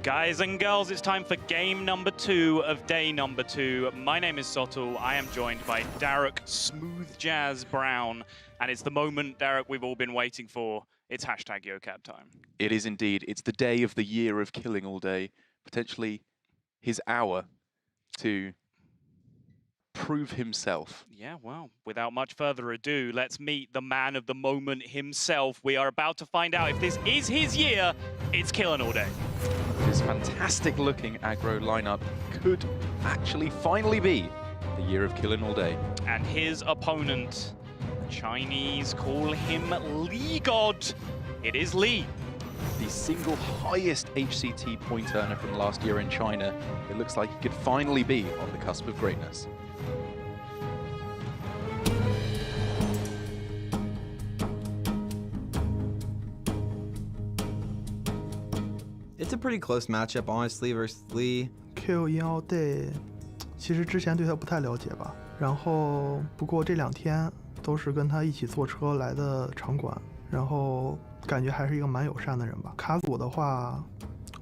Guys and girls, it's time for game number 2 of day number 2. My name is Sotul. I am joined by Derek Smooth Jazz Brown. And it's the moment, Derek, we've all been waiting for. It's hashtag YoCab time. It is indeed. It's the day of the year of killing all day. Potentially his hour to prove himself. Yeah, well, without much further ado, let's meet the man of the moment himself. We are about to find out if this is his year. It's killing all day. This fantastic looking aggro lineup could actually finally be the year of killing all day. And his opponent, Chinese call him Lee God. It is Lee. The single highest HCT point earner from last year in China. It looks like he could finally be on the cusp of greatness. It's a pretty close matchup, honestly, versus Lee. killinallday 其实之前对他不太了解吧，然后不过这2天都是跟他一起坐车来的场馆，然后感觉还是一个蛮友善的人吧。卡组的话，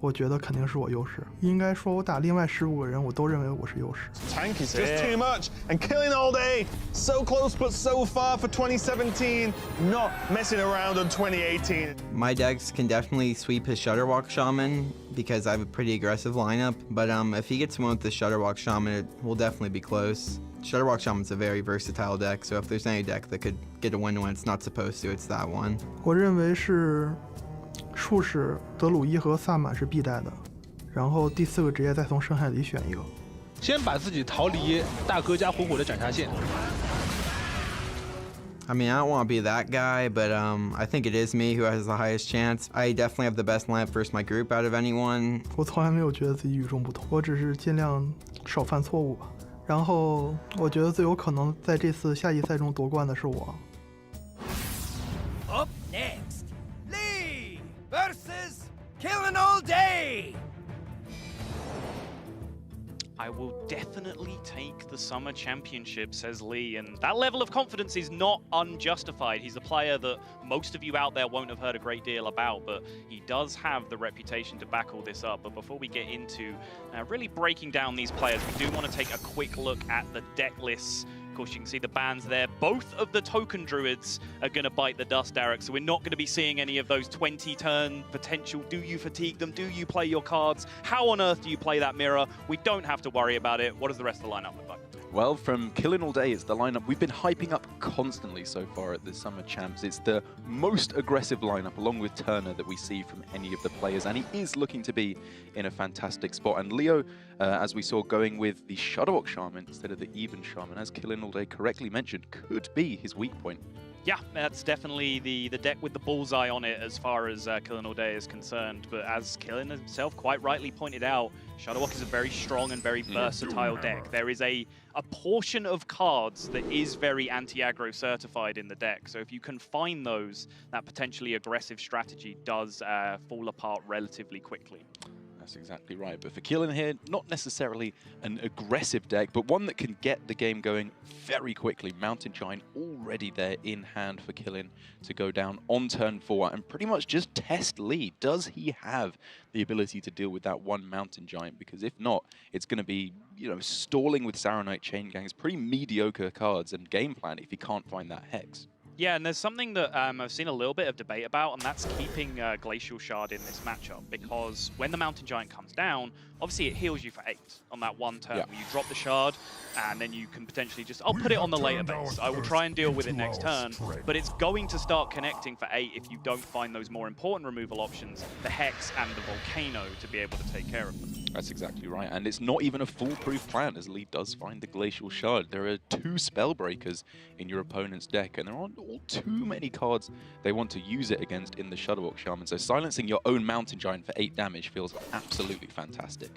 我觉得肯定是我优势。应该说，我打另外15个人，我都认为我是优势。Tank is just too much, and killinallday so close but so far for 2017, not messing around on 2018. My decks can definitely sweep his Shutterwalk Shaman because I have a pretty aggressive lineup, but if he gets one with the Shutterwalk Shaman, it will definitely be close. Shutterwalk Shaman's a very versatile deck, so if there's any deck that could get a win when it's not supposed to, it's that one. 我认为是术士、德鲁伊和萨满是必带的，然后第4个职业再从深海里选一个。先把自己逃离大哥加火火的斩杀线。I mean, I don't want to be that guy, but I think it is me who has the highest chance. I definitely have the best lineup versus my group out of anyone. 我从来没有觉得自己与众不同，我只是尽量少犯错误吧。然后我觉得最有可能在这次夏季赛中夺冠的是我。Up next, Lee versus killinallday. I will definitely take the Summer Championship, says Lee, and that level of confidence is not unjustified. He's a player that most of you out there won't have heard a great deal about, but he does have the reputation to back all this up. But before we get into really breaking down these players, we do want to take a quick look at the deck lists. Of course, you can see the bans there. Both of the token druids are going to bite the dust, Derek, so we're not going to be seeing any of those 20-turn potential. Do you fatigue them? Do you play your cards? How on earth do you play that mirror? We don't have to worry about it. What does the rest of the lineup look like? Well, from killing all day, it's the lineup we've been hyping up constantly so far at the Summer Champs. It's the most aggressive lineup, along with Turner, that we see from any of the players, and he is looking to be in a fantastic spot. And Leaoh, as we saw, going with the Shutterwalk Shaman instead of the Even Shaman, as killing all day correctly mentioned, could be his weak point. Yeah, that's definitely the deck with the bullseye on it as far as killinallday is concerned. But as Killin himself quite rightly pointed out, Shutterwalk is a very strong and very versatile deck. There is a portion of cards that is very anti-aggro certified in the deck. So if you can find those, that potentially aggressive strategy does fall apart relatively quickly. That's exactly right. But for Killing here, not necessarily an aggressive deck, but one that can get the game going very quickly. Mountain Giant already there in hand for Killing to go down on turn 4 and pretty much just test Lee. Does he have the ability to deal with that one Mountain Giant? Because if not, it's going to be, you know, stalling with Saronite Chain Gangs, pretty mediocre cards and game plan if he can't find that Hex. Yeah, and there's something that I've seen a little bit of debate about, and that's keeping Glacial Shard in this matchup, because when the Mountain Giant comes down, obviously it heals you for 8 on that one turn. Yeah. Where you drop the Shard, and then you can potentially just, I'll put it on the later base. I will try and deal with it next turn, but it's going to start connecting for 8 if you don't find those more important removal options, the Hex and the Volcano, to be able to take care of them. That's exactly right, and it's not even a foolproof plan as Lee does find the Glacial Shard. There are 2 Spellbreakers in your opponent's deck, and there aren't all too many cards they want to use it against in the Shutterwalk Shaman, so silencing your own Mountain Giant for 8 damage feels absolutely fantastic.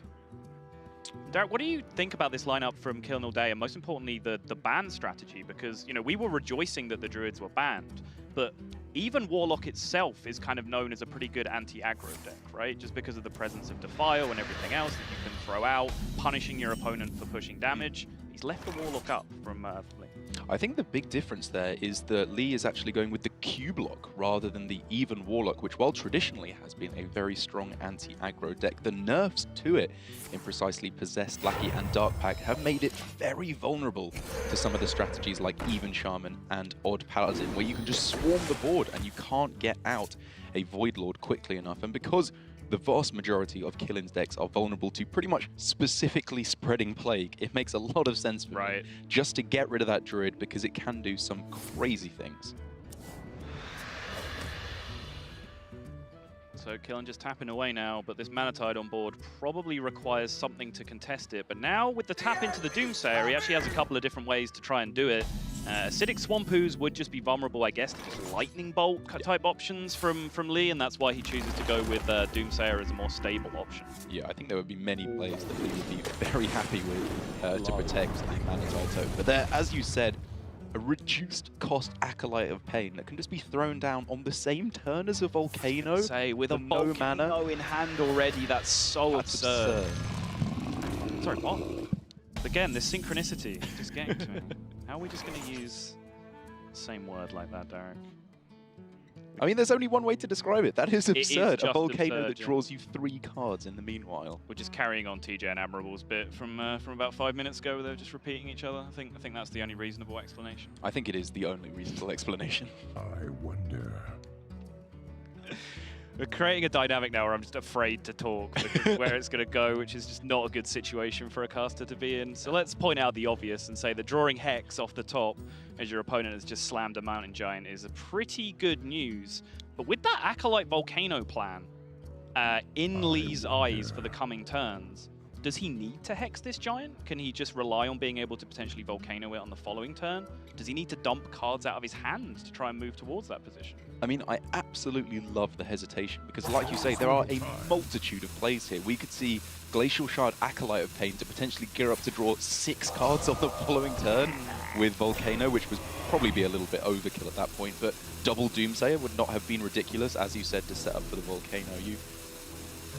Derek, what do you think about this lineup from killinallday, and most importantly, the ban strategy? Because, you know, we were rejoicing that the Druids were banned, but even Warlock itself is kind of known as a pretty good anti-aggro deck, right? Just because of the presence of Defile and everything else that you can throw out, punishing your opponent for pushing damage. He's left the Warlock up from Lee. I think the big difference there is that Lee is actually going with the Q block rather than the even Warlock, which while traditionally has been a very strong anti-aggro deck, the nerfs to it in precisely Possessed, Lackey and Dark Pack have made it very vulnerable to some of the strategies like Even Shaman and Odd Paladin, where you can just swarm the board and you can't get out a Void Lord quickly enough. And because the vast majority of Killin's decks are vulnerable to pretty much specifically spreading Plague, it makes a lot of sense for me just to get rid of that Druid, because it can do some crazy things. So Killin just tapping away now, but this Mana Tide on board probably requires something to contest it. But now with the tap into the Doomsayer, he actually has a couple of different ways to try and do it. Acidic Swampoos would just be vulnerable, I guess, to just Lightning Bolt type options from Lee, and that's why he chooses to go with Doomsayer as a more stable option. Yeah, I think there would be many plays that Lee would be very happy with to protect the Mana Tide token. But there, as you said, a reduced cost Acolyte of Pain that can just be thrown down on the same turn as a Volcano. Say, with a no Volcano mana in hand already, that's so absurd. Sorry, what? Again, this synchronicity is just getting to me. How are we just going to use the same word like that, Derek? I mean, there's only one way to describe it. That is absurd. A Volcano absurd, that draws you 3 cards in the meanwhile. We're just carrying on TJ and Admirable's bit from about 5 minutes ago, where they were just repeating each other. I think that's the only reasonable explanation. I think it is the only reasonable explanation. I wonder. We're creating a dynamic now where I'm just afraid to talk because of where it's going to go, which is just not a good situation for a caster to be in. So let's point out the obvious and say that drawing Hex off the top as your opponent has just slammed a Mountain Giant is a pretty good news. But with that Acolyte Volcano plan in Lee's eyes for the coming turns, does he need to Hex this Giant? Can he just rely on being able to potentially Volcano it on the following turn? Does he need to dump cards out of his hand to try and move towards that position? I mean, I absolutely love the hesitation because, like you say, there are a multitude of plays here. We could see Glacial Shard Acolyte of Pain to potentially gear up to draw 6 cards on the following turn with Volcano, which would probably be a little bit overkill at that point, but double Doomsayer would not have been ridiculous, as you said, to set up for the Volcano.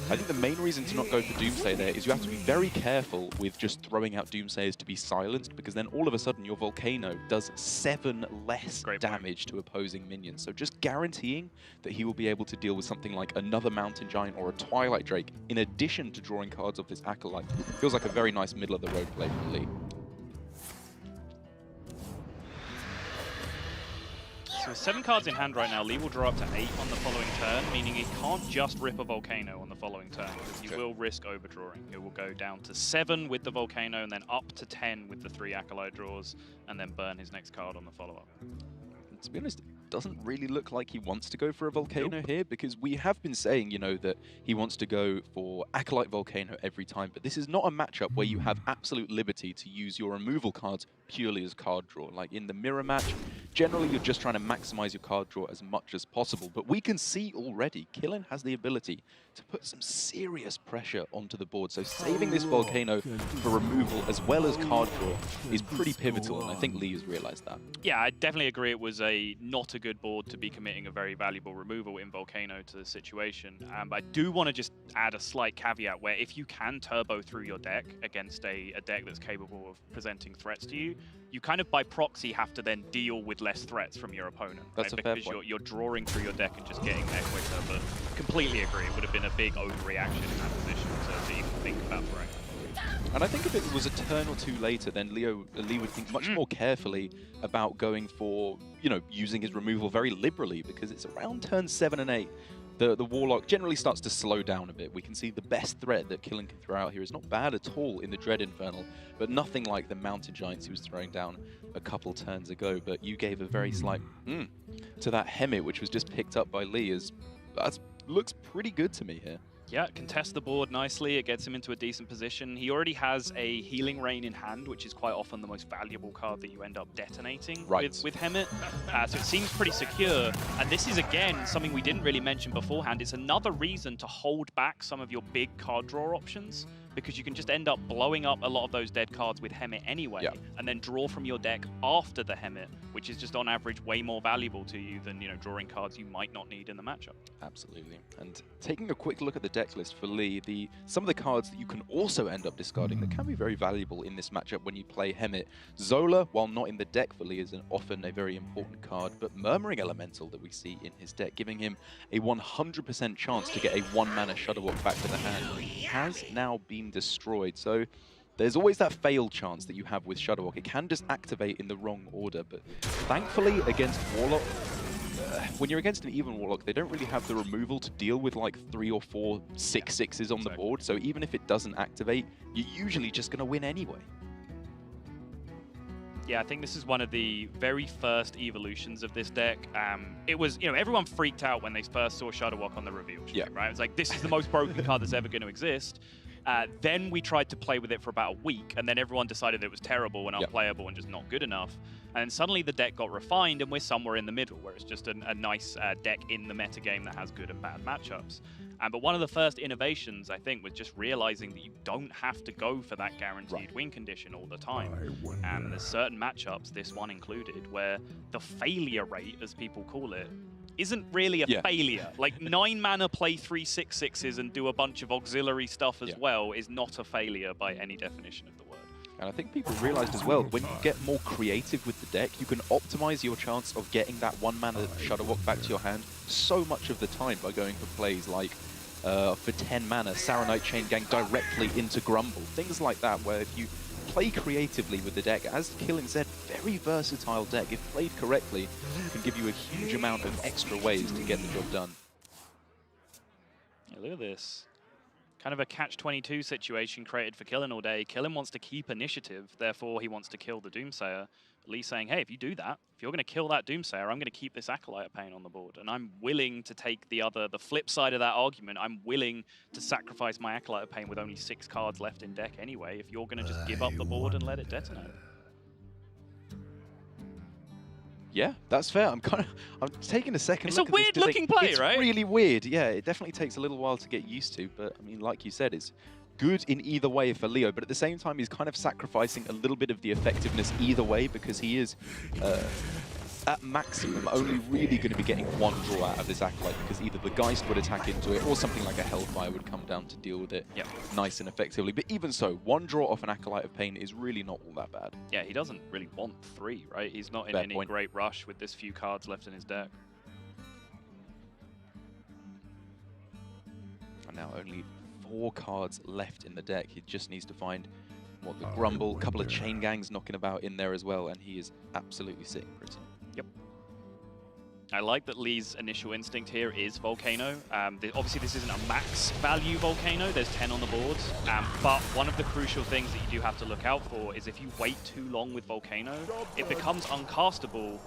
I think the main reason to not go for Doomsayer there is you have to be very careful with just throwing out Doomsayers to be silenced, because then all of a sudden your Volcano does 7 less damage to opposing minions. So just guaranteeing that he will be able to deal with something like another Mountain Giant or a Twilight Drake, in addition to drawing cards off this Acolyte, feels like a very nice middle-of-the-road play for Lee. So with 7 cards in hand right now, Lee will draw up to 8 on the following turn, meaning he can't just rip a Volcano on the following turn, because he will risk overdrawing. He will go down to 7 with the Volcano, and then up to 10 with the 3 Acolyte draws, and then burn his next card on the follow-up. To be honest, it doesn't really look like he wants to go for a Volcano here, because we have been saying, you know, that he wants to go for Acolyte Volcano every time, but this is not a matchup where you have absolute liberty to use your removal cards purely as card draw. Like in the mirror match, generally you're just trying to maximize your card draw as much as possible, but we can see already Killin has the ability to put some serious pressure onto the board, so saving this Volcano for removal as well as card draw is pretty pivotal, and I think Lee has realized that. Yeah, I definitely agree it was not a good board to be committing a very valuable removal in Volcano to the situation. But I do want to just add a slight caveat where if you can turbo through your deck against a deck that's capable of presenting threats to you, you kind of by proxy have to then deal with less threats from your opponent. That's a fair point. Because you're drawing through your deck and just getting there quicker. But completely agree, it would have been a big overreaction in that position to even think about throwing. And I think if it was a turn or 2 later, then Lee would think much more carefully about going for, you know, using his removal very liberally, because it's around turn 7 and 8. The Warlock generally starts to slow down a bit. We can see the best threat that Killin can throw out here is not bad at all in the Dread Infernal, but nothing like the Mountain Giants he was throwing down a couple turns ago. But you gave a very slight to that Hemet, which was just picked up by Lee. That looks pretty good to me here. Yeah, contests the board nicely. It gets him into a decent position. He already has a Healing Rain in hand, which is quite often the most valuable card that you end up detonating with Hemet. So it seems pretty secure. And this is, again, something we didn't really mention beforehand. It's another reason to hold back some of your big card draw options. because you can just end up blowing up a lot of those dead cards with Hemet anyway, and then draw from your deck after the Hemet, which is just on average way more valuable to you than, you know, drawing cards you might not need in the matchup. Absolutely. And taking a quick look at the deck list for Lee, some of the cards that you can also end up discarding that can be very valuable in this matchup when you play Hemet. Zola, while not in the deck for Lee, is often a very important card, but Murmuring Elemental that we see in his deck, giving him a 100% chance to get a 1-mana Shudderwock back to the hand, has now been destroyed. So there's always that fail chance that you have with Shudderwock. It can just activate in the wrong order, but thankfully against Warlock, when you're against an even Warlock, they don't really have the removal to deal with like 3 or 4 6/6s on the board, so even if it doesn't activate, you're usually just going to win anyway. Yeah, I think this is one of the very first evolutions of this deck. It was, you know, everyone freaked out when they first saw Shudderwock on the reveal stream, right? It was like, this is the most broken card that's ever going to exist. Then we tried to play with it for about a week, and then everyone decided it was terrible and unplayable and just not good enough. And suddenly the deck got refined, and we're somewhere in the middle, where it's just a nice deck in the metagame that has good and bad matchups. But one of the first innovations, I think, was just realizing that you don't have to go for that guaranteed win condition all the time. And there's certain matchups, this one included, where the failure rate, as people call it, isn't really a failure. Like 9 mana, play 3 6/6s and do a bunch of auxiliary stuff as well is not a failure by any definition of the word. And I think people realized as well, when you get more creative with the deck, you can optimize your chance of getting that 1-mana Shudderwock back to your hand so much of the time by going for plays like, for 10 mana, Saronite Chain Gang directly into Grumble. Things like that, where if you play creatively with the deck, as Killing said, very versatile deck. If played correctly, can give you a huge amount of extra ways to get the job done. Yeah, look at this. Kind of a catch-22 situation created for killinallday. Killin wants to keep initiative, therefore he wants to kill the Doomsayer. Lee saying, hey, if you do that, if you're going to kill that Doomsayer, I'm going to keep this Acolyte of Pain on the board. And I'm willing to take the flip side of that argument. I'm willing to sacrifice my Acolyte of Pain with only 6 cards left in deck anyway, if you're going to just give up the board and let it detonate. Yeah, that's fair. I'm taking a second It's look a at this weird looking play, it's right? It's really weird. Yeah, it definitely takes a little while to get used to, but I mean, like you said, it's good in either way for Leaoh, but at the same time, he's kind of sacrificing a little bit of the effectiveness either way, because he is, at maximum, only really going to be getting 1 draw out of this Acolyte, because either the Geist would attack into it, or something like a Hellfire would come down to deal with it nice and effectively. But even so, 1 draw off an Acolyte of Pain is really not all that bad. Yeah, he doesn't really want 3, right? He's not in any great rush with this few cards left in his deck. And now only 4 cards left in the deck. He just needs to find the Grumble, a couple of Chain Gangs knocking about in there as well, and he is absolutely sitting pretty. Yep. I like that Lee's initial instinct here is Volcano. Obviously, this isn't a max value Volcano. There's 10 on the board. But one of the crucial things that you do have to look out for is if you wait too long with Volcano, it becomes uncastable.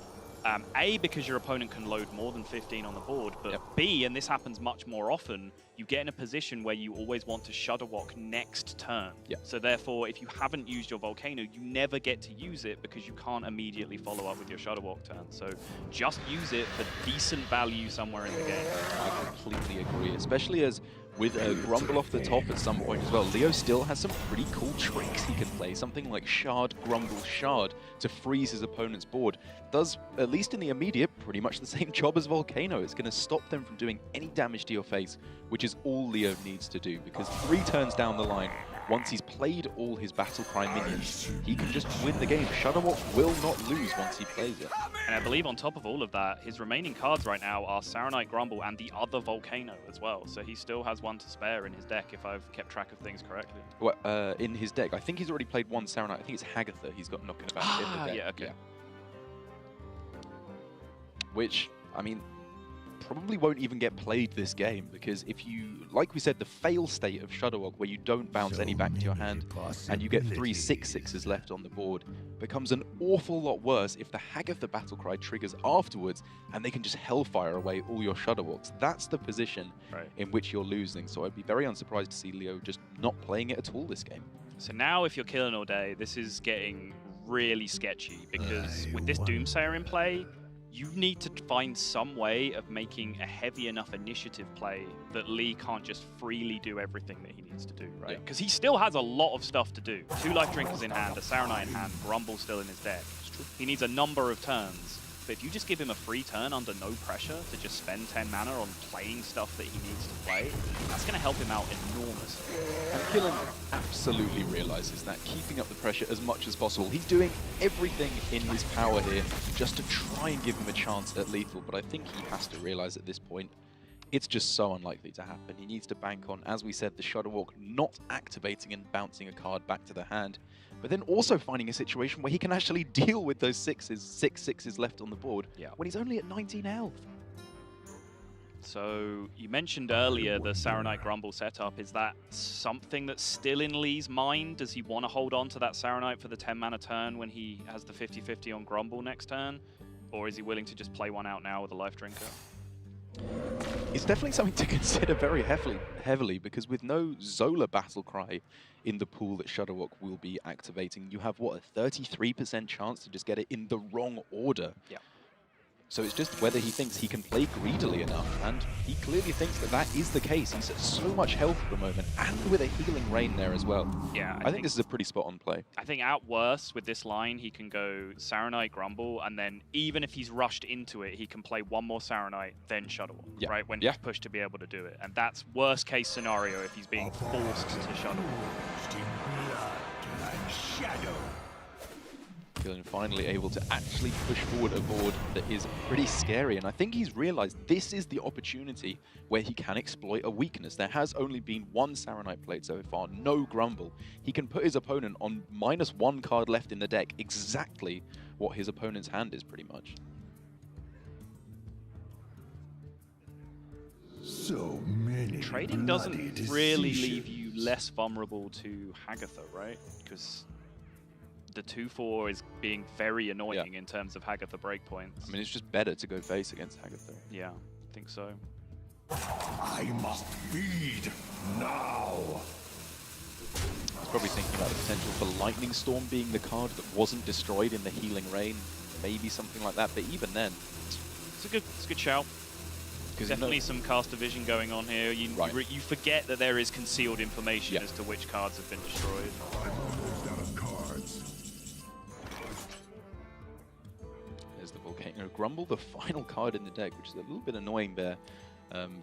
A, because your opponent can load more than 15 on the board, but B, and this happens much more often, you get in a position where you always want to Shudderwock next turn. So therefore, if you haven't used your Volcano, you never get to use it because you can't immediately follow up with your Shudderwock turn. So just use it for decent value somewhere in the game. I completely agree, especially as with a Grumble off the top at some point as well, Leaoh still has some pretty cool tricks he can play. Something like Shard, Grumble, Shard to freeze his opponent's board. Does, at least in the immediate, pretty much the same job as Volcano. It's going to stop them from doing any damage to your face, which is all Leaoh needs to do, because 3 turns down the line, once he's played all his Battlecry minions, he can just win the game. Shudderwock will not lose once he plays it. And I believe on top of all of that, his remaining cards right now are Saronite Grumble and the other Volcano as well. So he still has 1 to spare in his deck, if I've kept track of things correctly. Well, in his deck, I think he's already played 1 Saronite. I think it's Hagatha he's got knocking about in the deck. Yeah, okay. Which, I mean, probably won't even get played this game, because if you, like we said, the fail state of Shudderwock, where you don't bounce any back to your hand and you get 3 6/6s left on the board, becomes an awful lot worse if the Hagatha Battlecry triggers afterwards and they can just Hellfire away all your Shudderwocks. That's the position in which you're losing. So I'd be very unsurprised to see Leaoh just not playing it at all this game. So now if you're killinallday, this is getting really sketchy, because with this Doomsayer in play, you need to find some way of making a heavy enough initiative play that Lee can't just freely do everything that he needs to do, right? Because he still has a lot of stuff to do. 2 life drinkers in hand, a Saronite in hand, Grumble still in his deck. He needs a number of turns. But if you just give him a free turn under no pressure to just spend 10 mana on playing stuff that he needs to play, that's going to help him out enormously. And Killen absolutely realizes that, keeping up the pressure as much as possible. He's doing everything in his power here just to try and give him a chance at lethal, but I think he has to realize at this point it's just so unlikely to happen. He needs to bank on, as we said, the Shudderwalk not activating and bouncing a card back to the hand, but then also finding a situation where he can actually deal with those six sixes left on the board when he's only at 19 health. So you mentioned earlier the Saronite Grumble setup. Is that something that's still in Lee's mind? Does he want to hold on to that Saronite for the 10 mana turn when he has the 50-50 on Grumble next turn? Or is he willing to just play one out now with a Life Drinker? It's definitely something to consider very heavily, because with no Zola Battlecry in the pool that Shudderwalk will be activating, you have, what, a 33% chance to just get it in the wrong order. Yeah. So it's just whether he thinks he can play greedily enough, and he clearly thinks that that is the case. He's at so much health at the moment, and with a Healing Rain there as well. Yeah, I think this is a pretty spot-on play. I think at worst with this line, he can go Saronite Grumble, and then even if he's rushed into it, he can play one more Saronite, then Shudderwalk, right? When he's pushed to be able to do it. And that's worst case scenario if he's being forced to Shudderwalk. Killen finally able to actually push forward a board that is pretty scary, and I think he's realized this is the opportunity where he can exploit a weakness. There has only been one Saronite played so far, no Grumble. He can put his opponent on -1 card left in the deck, exactly what his opponent's hand is pretty much. So many Trading doesn't really leave you less vulnerable to Hagatha, right? Because the 2/4 is being very annoying in terms of Hagatha breakpoints. I mean, it's just better to go face against Hagatha. Yeah, I think so. I must feed now. He's probably thinking about the potential for Lightning Storm being the card that wasn't destroyed in the Healing Rain. Maybe something like that, but even then... It's a good shout. Definitely some caster vision going on here. You forget that there is concealed information as to which cards have been destroyed. I'm almost out of cards. There's the Volcano Grumble, the final card in the deck, which is a little bit annoying there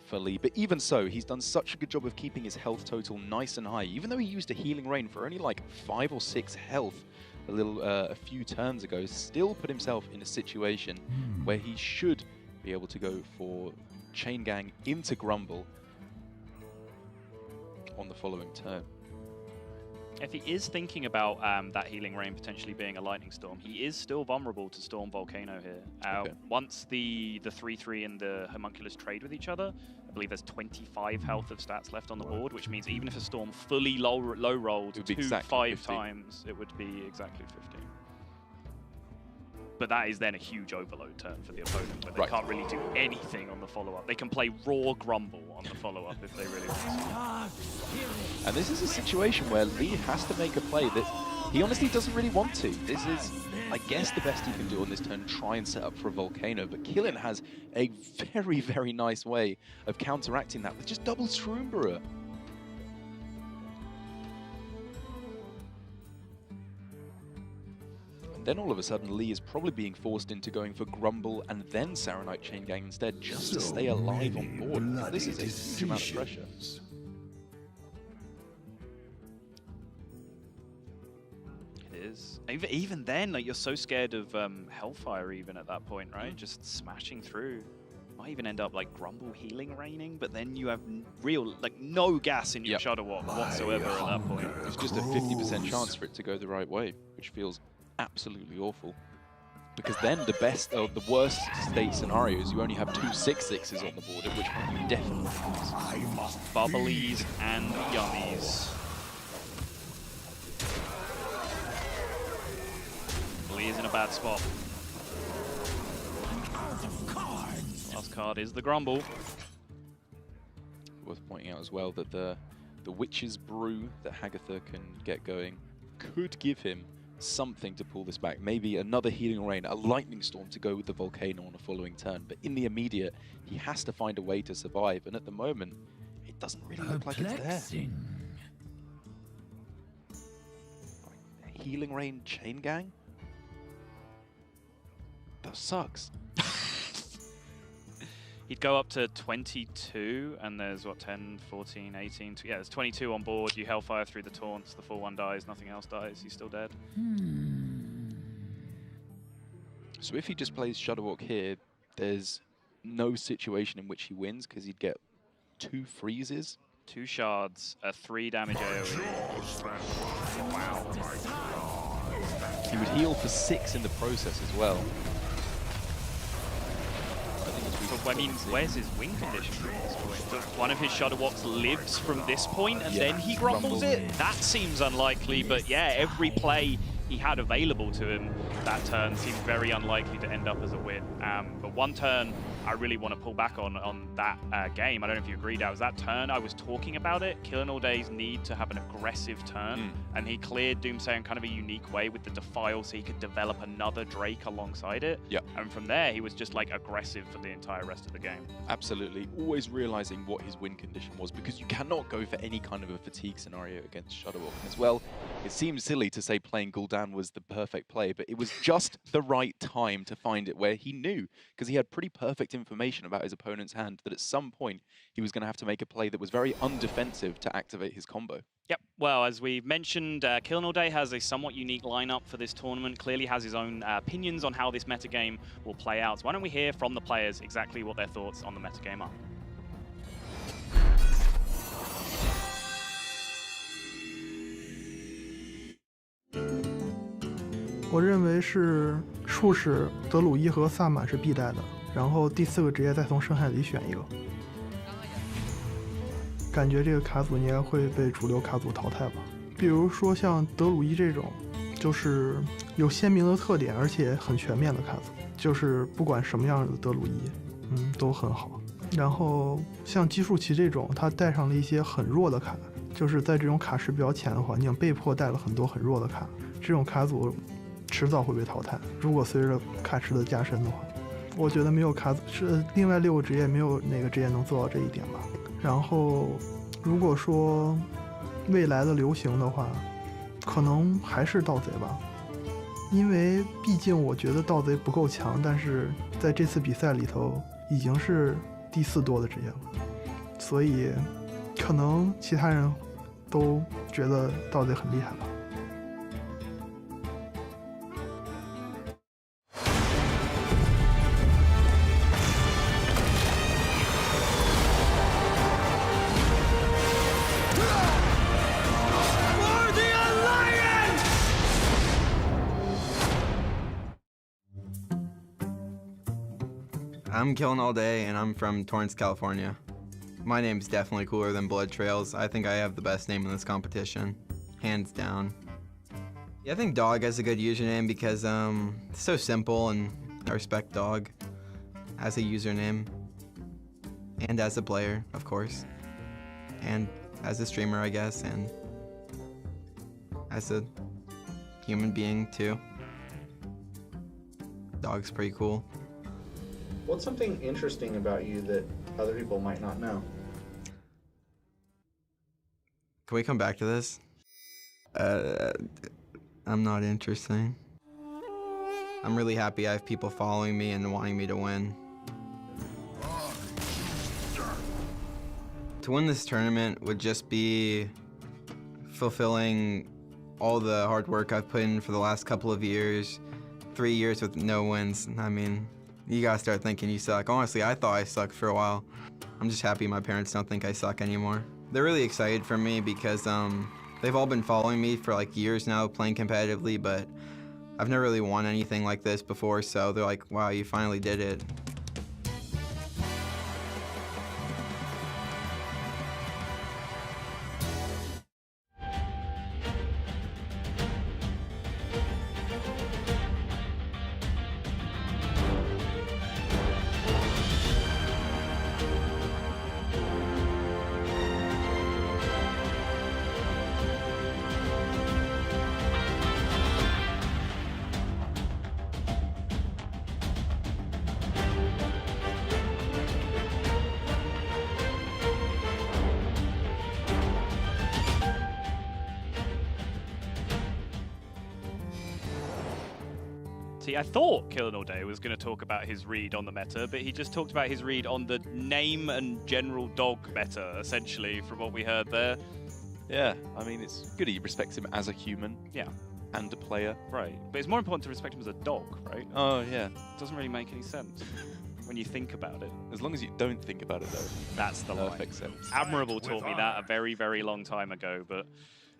for Lee. But even so, he's done such a good job of keeping his health total nice and high. Even though he used a Healing Rain for only like 5 or 6 health a few turns ago, still put himself in a situation where he should be able to go for Chain Gang into Grumble on the following turn. If he is thinking about that Healing Rain potentially being a Lightning Storm, he is still vulnerable to Storm Volcano here. Once the 3/3 and the Homunculus trade with each other, I believe there's 25 health of stats left on the board, which means even if a Storm fully low rolled 5 times, it would be exactly 15. But that is then a huge overload turn for the opponent, where they can't really do anything on the follow-up. They can play raw Grumble on the follow-up if they really want to. And this is a situation where Lee has to make a play that he honestly doesn't really want to. This is, I guess, the best he can do on this turn, try and set up for a Volcano. But Killen has a very, very nice way of counteracting that with just double Shroomburrow. Then all of a sudden, Lee is probably being forced into going for Grumble and then Saronite Chain Gang instead, just to stay alive on board. This is a huge amount of pressure. It is. Even then, like, you're so scared of Hellfire even at that point, right? Just smashing through. Might even end up like Grumble Healing Raining, but then you have no gas in your Shudderwalk whatsoever at that point. It's just a 50% chance for it to go the right way, which feels absolutely awful. Because then the worst state scenarios, you only have 2 6/6s on the board, at which point you definitely lose. Bubblies and Yummies. Lee is in a bad spot. Last card is the Grumble. Worth pointing out as well that the Witch's Brew that Hagatha can get going could give him something to pull this back. Maybe another Healing Rain, a Lightning Storm to go with the Volcano on a following turn. But in the immediate, he has to find a way to survive. And at the moment, it doesn't really look like it's there. Healing Rain Chain Gang? That sucks. He'd go up to 22, and there's, what, 10, 14, 18? Yeah, there's 22 on board. You Hellfire through the taunts, the 4-1 dies, nothing else dies, he's still dead. So if he just plays Shudderwalk here, there's no situation in which he wins, because he'd get 2 freezes. 2 shards, a 3 damage AoE. Wow. He would heal for 6 in the process as well. But, I mean, where's his win condition from this point? So one of his Shudderwalks lives from this point, and then he grumbles it? That seems unlikely, but yeah, every play he had available to him that turn seemed very unlikely to end up as a win. But one turn I really want to pull back on that game. I don't know if you agreed, that was that turn I was talking about it. killinallday's need to have an aggressive turn, and he cleared Doomsayer in kind of a unique way with the Defile so he could develop another Drake alongside it. And from there, he was just like aggressive for the entire rest of the game. Absolutely. Always realizing what his win condition was, because you cannot go for any kind of a fatigue scenario against Shudderwalk. And as well, it seems silly to say playing Gul'dan was the perfect play, but it was just the right time to find it where he knew, because he had pretty perfect information about his opponent's hand that at some point he was going to have to make a play that was very undefensive to activate his combo. Yep, well, as we mentioned, killinallday has a somewhat unique lineup for this tournament, clearly has his own opinions on how this metagame will play out. So why don't we hear from the players exactly what their thoughts on the metagame are.我认为是术士、德鲁伊和萨满是必带的，然后第4个职业再从生海里选一个。感觉这个卡组应该会被主流卡组淘汰吧。比如说像德鲁伊这种，就是有鲜明的特点，而且很全面的卡组，就是不管什么样的德鲁伊，都很好。然后像基数奇这种，他带上了一些很弱的卡，就是在这种卡池比较浅的环境，被迫带了很多很弱的卡，这种卡组迟早会被淘汰。如果随着卡池的加深的话，我觉得没有卡组是另外6个职业没有哪个职业能做到这一点吧。然后如果说未来的流行的话，可能还是盗贼吧，因为毕竟我觉得盗贼不够强，但是在这次比赛里头已经是第4多的职业了，所以可能其他人都觉得盗贼很厉害吧。I'm killinallday, and I'm from Torrance, California. My name's definitely cooler than Blood Trails. I think I have the best name in this competition, hands down. Yeah, I think Dog has a good username because it's so simple, and I respect Dog as a username, and as a player, of course, and as a streamer, I guess, and as a human being too. Dog's pretty cool. What's something interesting about you that other people might not know? Can we come back to this? I'm not interesting. I'm really happy I have people following me and wanting me to win. To win this tournament would just be fulfilling all the hard work I've put in for the last couple of years. 3 years with no wins. I mean, you gotta start thinking you suck. Honestly, I thought I sucked for a while. I'm just happy my parents don't think I suck anymore. They're really excited for me because they've all been following me for like years now, playing competitively, but I've never really won anything like this before, so they're like, wow, you finally did it. See, I thought killinallday was going to talk about his read on the meta, but he just talked about his read on the name and general dog meta, essentially, from what we heard there. Yeah, I mean, it's good he respects him as a human. Yeah. And a player. Right. But it's more important to respect him as a dog, right? Oh, yeah. It doesn't really make any sense when you think about it. As long as you don't think about it, though. That's the line. Perfect sense. Admirable taught me that a very, very long time ago, but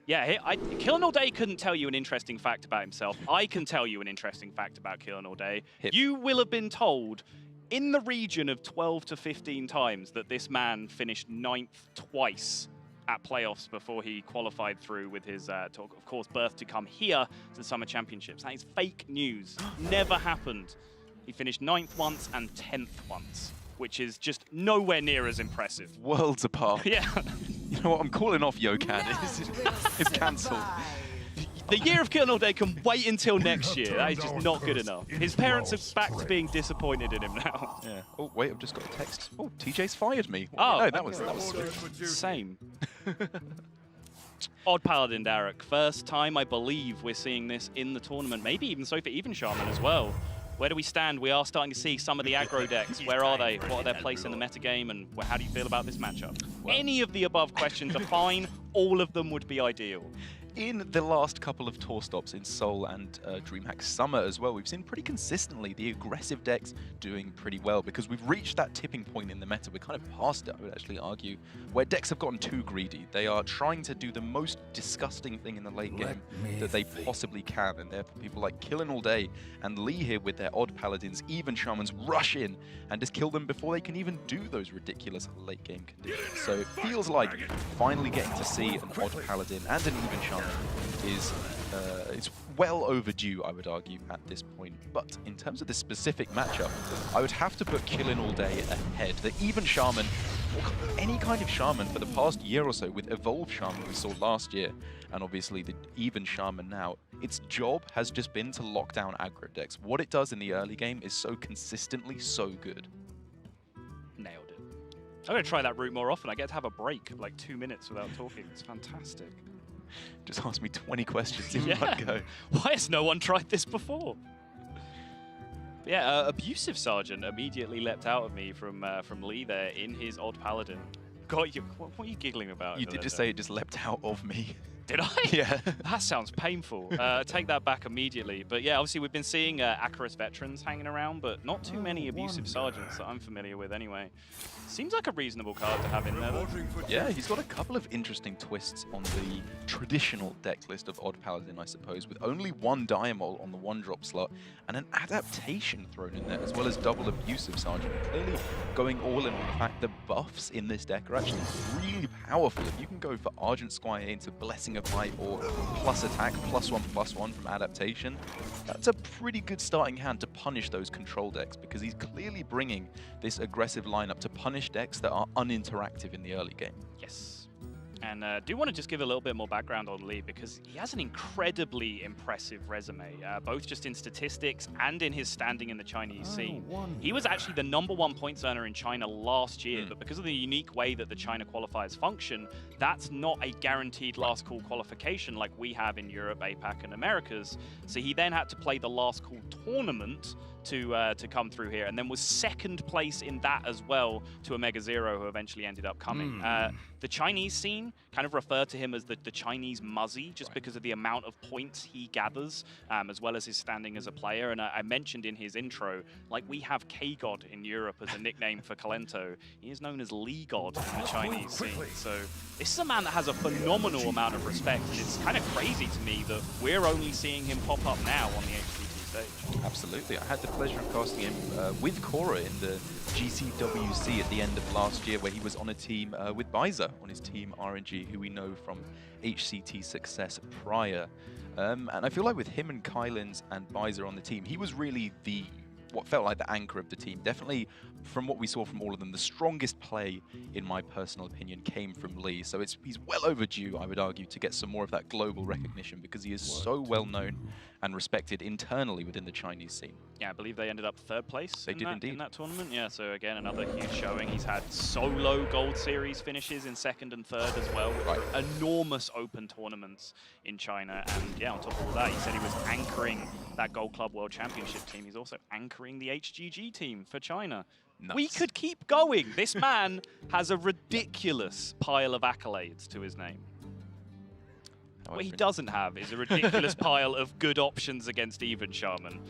yeah, killinallday couldn't tell you an interesting fact about himself. I can tell you an interesting fact about killinallday. You will have been told in the region of 12 to 15 times that this man finished 9th twice at playoffs before he qualified through with his, of course, berth to come here to the Summer Championships. That is fake news. Never happened. He finished 9th once and 10th once, which is just nowhere near as impressive. Worlds apart. Yeah. You know what? I'm calling off Yokan. It's cancelled. The year of killinallday can wait until next year. That is just not good enough. His parents are back to being disappointed in him now. Yeah. Oh, wait, I've just got a text. Oh, TJ's fired me. Oh. No, that was sweet. Same. Odd Paladin Derek. First time, I believe, we're seeing this in the tournament. Maybe even so for Even Shaman as well. Where do we stand? We are starting to see some of the aggro decks. Where are they? What are their place in the metagame? And how do you feel about this matchup? Well, any of the above questions are fine. All of them would be ideal. In the last couple of tour stops in Seoul and DreamHack Summer as well, we've seen pretty consistently the aggressive decks doing pretty well because we've reached that tipping point in the meta. We're kind of past it, I would actually argue, where decks have gotten too greedy. They are trying to do the most disgusting thing in the late game that they possibly can, and therefore people like killinallday and Lee here with their odd paladins, even shamans, rush in and just kill them before they can even do those ridiculous late game conditions. So it feels like finally getting to see an odd paladin and an even shaman is it's well overdue, I would argue, at this point. But in terms of this specific matchup, I would have to put killinallday ahead. The even shaman, or any kind of shaman for the past year or so, with evolve shaman we saw last year, and obviously the even shaman now, its job has just been to lock down aggro decks. What it does in the early game is so consistently so good. Nailed it. I'm going to try that route more often. I get to have a break of like 2 minutes without talking. It's fantastic. Just ask me 20 questions in one go. Why has no one tried this before? But yeah, Abusive Sergeant immediately leapt out of me from Lee there in his odd paladin. God, what are you giggling about? You did just say it just leapt out of me. Did I? Yeah. That sounds painful. Take that back immediately. But yeah, obviously we've been seeing Acarus veterans hanging around, but not too many Abusive Sergeants that I'm familiar with anyway. Seems like a reasonable card to have in there, though. Yeah, he's got a couple of interesting twists on the traditional deck list of Odd Paladin, I suppose, with only one Diamol on the 1-drop slot and an adaptation thrown in there, as well as double Abusive Sergeant. Clearly going all in on the fact the buffs in this deck are actually really powerful. If you can go for Argent Squire into Blessing of Might or plus attack, +1/+1 from adaptation, that's a pretty good starting hand to punish those control decks, because he's clearly bringing this aggressive lineup to punish decks that are uninteractive in the early game. Yes. And do want to just give a little bit more background on Lee, because he has an incredibly impressive resume, both just in statistics and in his standing in the Chinese scene. He was actually the #1 points earner in China last year, but because of the unique way that the China qualifiers function, that's not a guaranteed last call qualification like we have in Europe, APAC, and Americas. So he then had to play the last call tournament to come through here, and then was 2nd place in that as well to Omega Zero, who eventually ended up coming. The Chinese scene kind of referred to him as the Chinese Muzzy, just because of the amount of points he gathers, as well as his standing as a player. And I mentioned in his intro, like we have K-God in Europe as a nickname for Kalento. He is known as Lee God in the Chinese scene. So this is a man that has a phenomenal amount of respect, and it's kind of crazy to me that we're only seeing him pop up now on the HCT stage. Absolutely. I had the pleasure of casting him with Cora in the GCWC at the end of last year, where he was on a team with Bizer on his team RNG, who we know from HCT success prior. And I feel like with him and Kylins and Bizer on the team, he was really what felt like the anchor of the team. Definitely, from what we saw from all of them, the strongest play, in my personal opinion, came from Lee. So he's well overdue, I would argue, to get some more of that global recognition, because he is so well known and respected internally within the Chinese scene. Yeah, I believe they ended up 3rd place in that tournament. Yeah, so again, another huge showing. He's had solo Gold Series finishes in 2nd and 3rd as well, which are enormous open tournaments in China. And yeah, on top of all that, he said he was anchoring that Gold Club World Championship team. He's also anchoring the HGG team for China. Nuts. We could keep going. This man has a ridiculous pile of accolades to his name. What he doesn't have is a ridiculous pile of good options against even Shaman.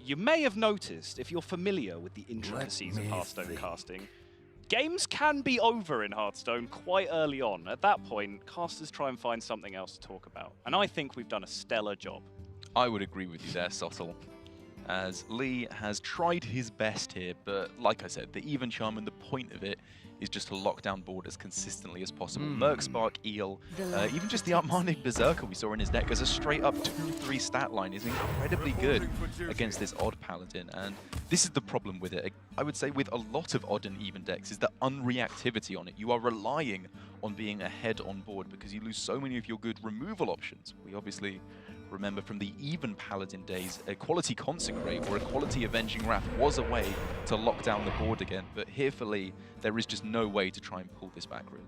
You may have noticed, if you're familiar with the intricacies of Hearthstone casting, games can be over in Hearthstone quite early on. At that point, casters try and find something else to talk about. And I think we've done a stellar job. I would agree with you there, Sottle, as Lee has tried his best here, but like I said, the even Shaman, the point of it is just to lock down board as consistently as possible. Merc Spark, Eel, even just the Upmarning Berserker we saw in his deck as a straight up 2-3 stat line is incredibly good against this odd Paladin, and this is the problem with it. I would say with a lot of odd and even decks is the unreactivity on it. You are relying on being ahead on board because you lose so many of your good removal options. We obviously remember from the even Paladin days, a quality Consecrate or a quality Avenging Wrath was a way to lock down the board again, but here for Lee, there is just no way to try and pull this back, really.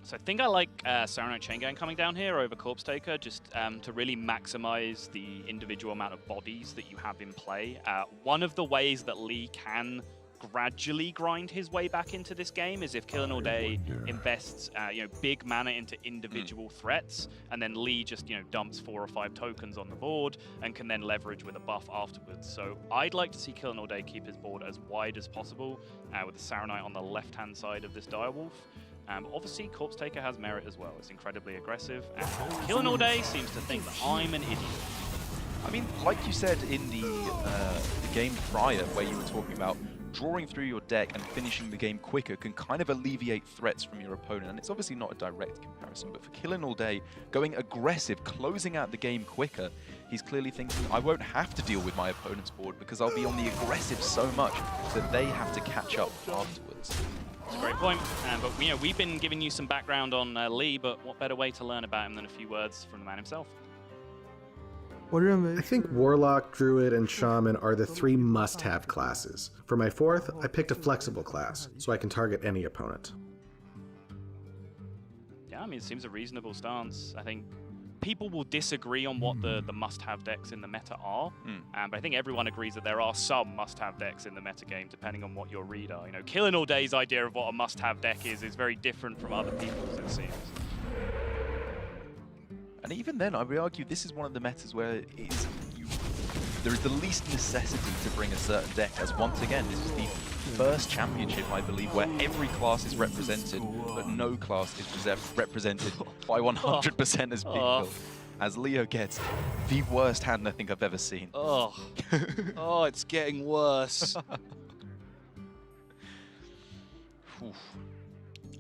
So I think I like Saronite Chain Gang coming down here over Corpse Taker, just to really maximize the individual amount of bodies that you have in play. One of the ways that Lee can gradually grind his way back into this game is if killinallday invests big mana into individual threats, and then Lee just dumps 4 or 5 tokens on the board and can then leverage with a buff afterwards. So I'd like to see killinallday keep his board as wide as possible with the Saronite on the left hand side of this Direwolf. Obviously Corpse Taker has merit as well. It's incredibly aggressive, and killinallday seems to think that I'm an idiot. I mean, like you said in the game prior, where you were talking about drawing through your deck and finishing the game quicker can kind of alleviate threats from your opponent. And it's obviously not a direct comparison, but for killinallday, going aggressive, closing out the game quicker, he's clearly thinking, I won't have to deal with my opponent's board because I'll be on the aggressive so much that they have to catch up afterwards. That's a great point. But we've been giving you some background on Lee, but what better way to learn about him than a few words from the man himself? I think Warlock, Druid, and Shaman are the 3 must-have classes. For my 4th, I picked a flexible class, so I can target any opponent. Yeah, I mean, it seems a reasonable stance. I think people will disagree on what the must-have decks in the meta are, but I think everyone agrees that there are some must-have decks in the meta game, depending on what your read are. Killinallday's idea of what a must-have deck is very different from other people's, it seems. And even then, I would argue this is one of the metas where there is the least necessity to bring a certain deck, as once again, this is the first championship, I believe, where every class is represented, but no class is represented by 100% as people. As Leaoh gets the worst hand I think I've ever seen. Oh, it's getting worse.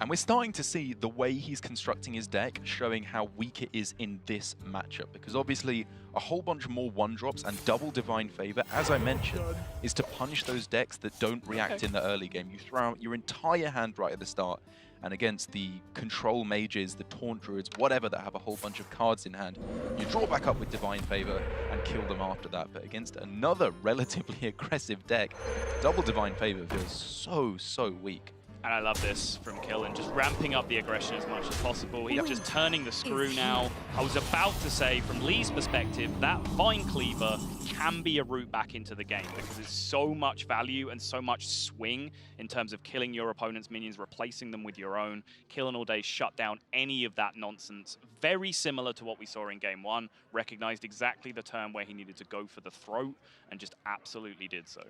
And we're starting to see the way he's constructing his deck showing how weak it is in this matchup, because obviously a whole bunch more 1-drops and double Divine Favor, as I mentioned, is to punish those decks that don't react in the early game. You throw out your entire hand right at the start, and against the control mages, the taunt druids, whatever, that have a whole bunch of cards in hand, you draw back up with Divine Favor and kill them after that. But against another relatively aggressive deck, double Divine Favor feels so weak. And I love this from Killen, just ramping up the aggression as much as possible. He's just turning the screw now. I was about to say, from Lee's perspective, that Vine Cleaver can be a route back into the game because there's so much value and so much swing in terms of killing your opponent's minions, replacing them with your own. killinallday shut down any of that nonsense. Very similar to what we saw in Game 1. Recognized exactly the turn where he needed to go for the throat and just absolutely did so.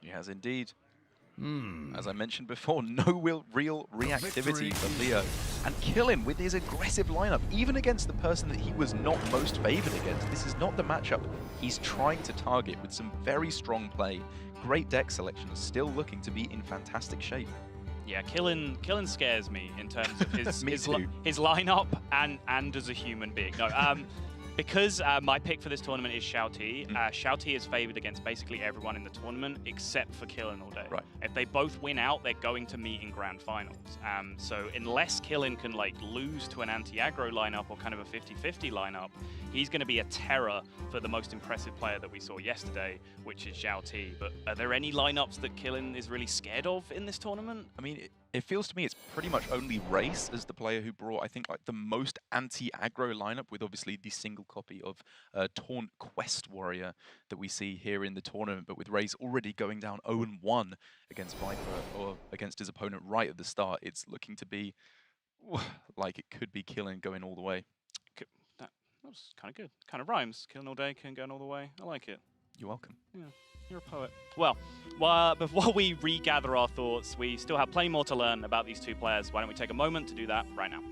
He has indeed. As I mentioned before, no real reactivity for Leaoh. And Killen with his aggressive lineup, even against the person that he was not most favored against. This is not the matchup he's trying to target with some very strong play. Great deck selection, still looking to be in fantastic shape. Yeah, Killen scares me in terms of his lineup and as a human being. No, Because my pick for this tournament is Xiao-Ti. Xiao-Ti is favored against basically everyone in the tournament except for killinallday. Right. If they both win out, they're going to meet in grand finals. So unless Killin can like lose to an anti-aggro lineup or kind of a 50-50 lineup, he's going to be a terror for the most impressive player that we saw yesterday, which is Xiao-Ti. But are there any lineups that Killin is really scared of in this tournament? I mean, it feels to me it's pretty much only Race as the player who brought, I think, like the most anti-aggro lineup, with obviously the single copy of Taunt Quest Warrior that we see here in the tournament, but with Race already going down 0-1 against Viper, or against his opponent right at the start, it's looking to be like it could be Killin going all the way. That was kind of good. Kind of rhymes. killinallday can go all the way. I like it. You're welcome. Yeah. You're a poet. Well, before we regather our thoughts, we still have plenty more to learn about these two players. Why don't we take a moment to do that right now?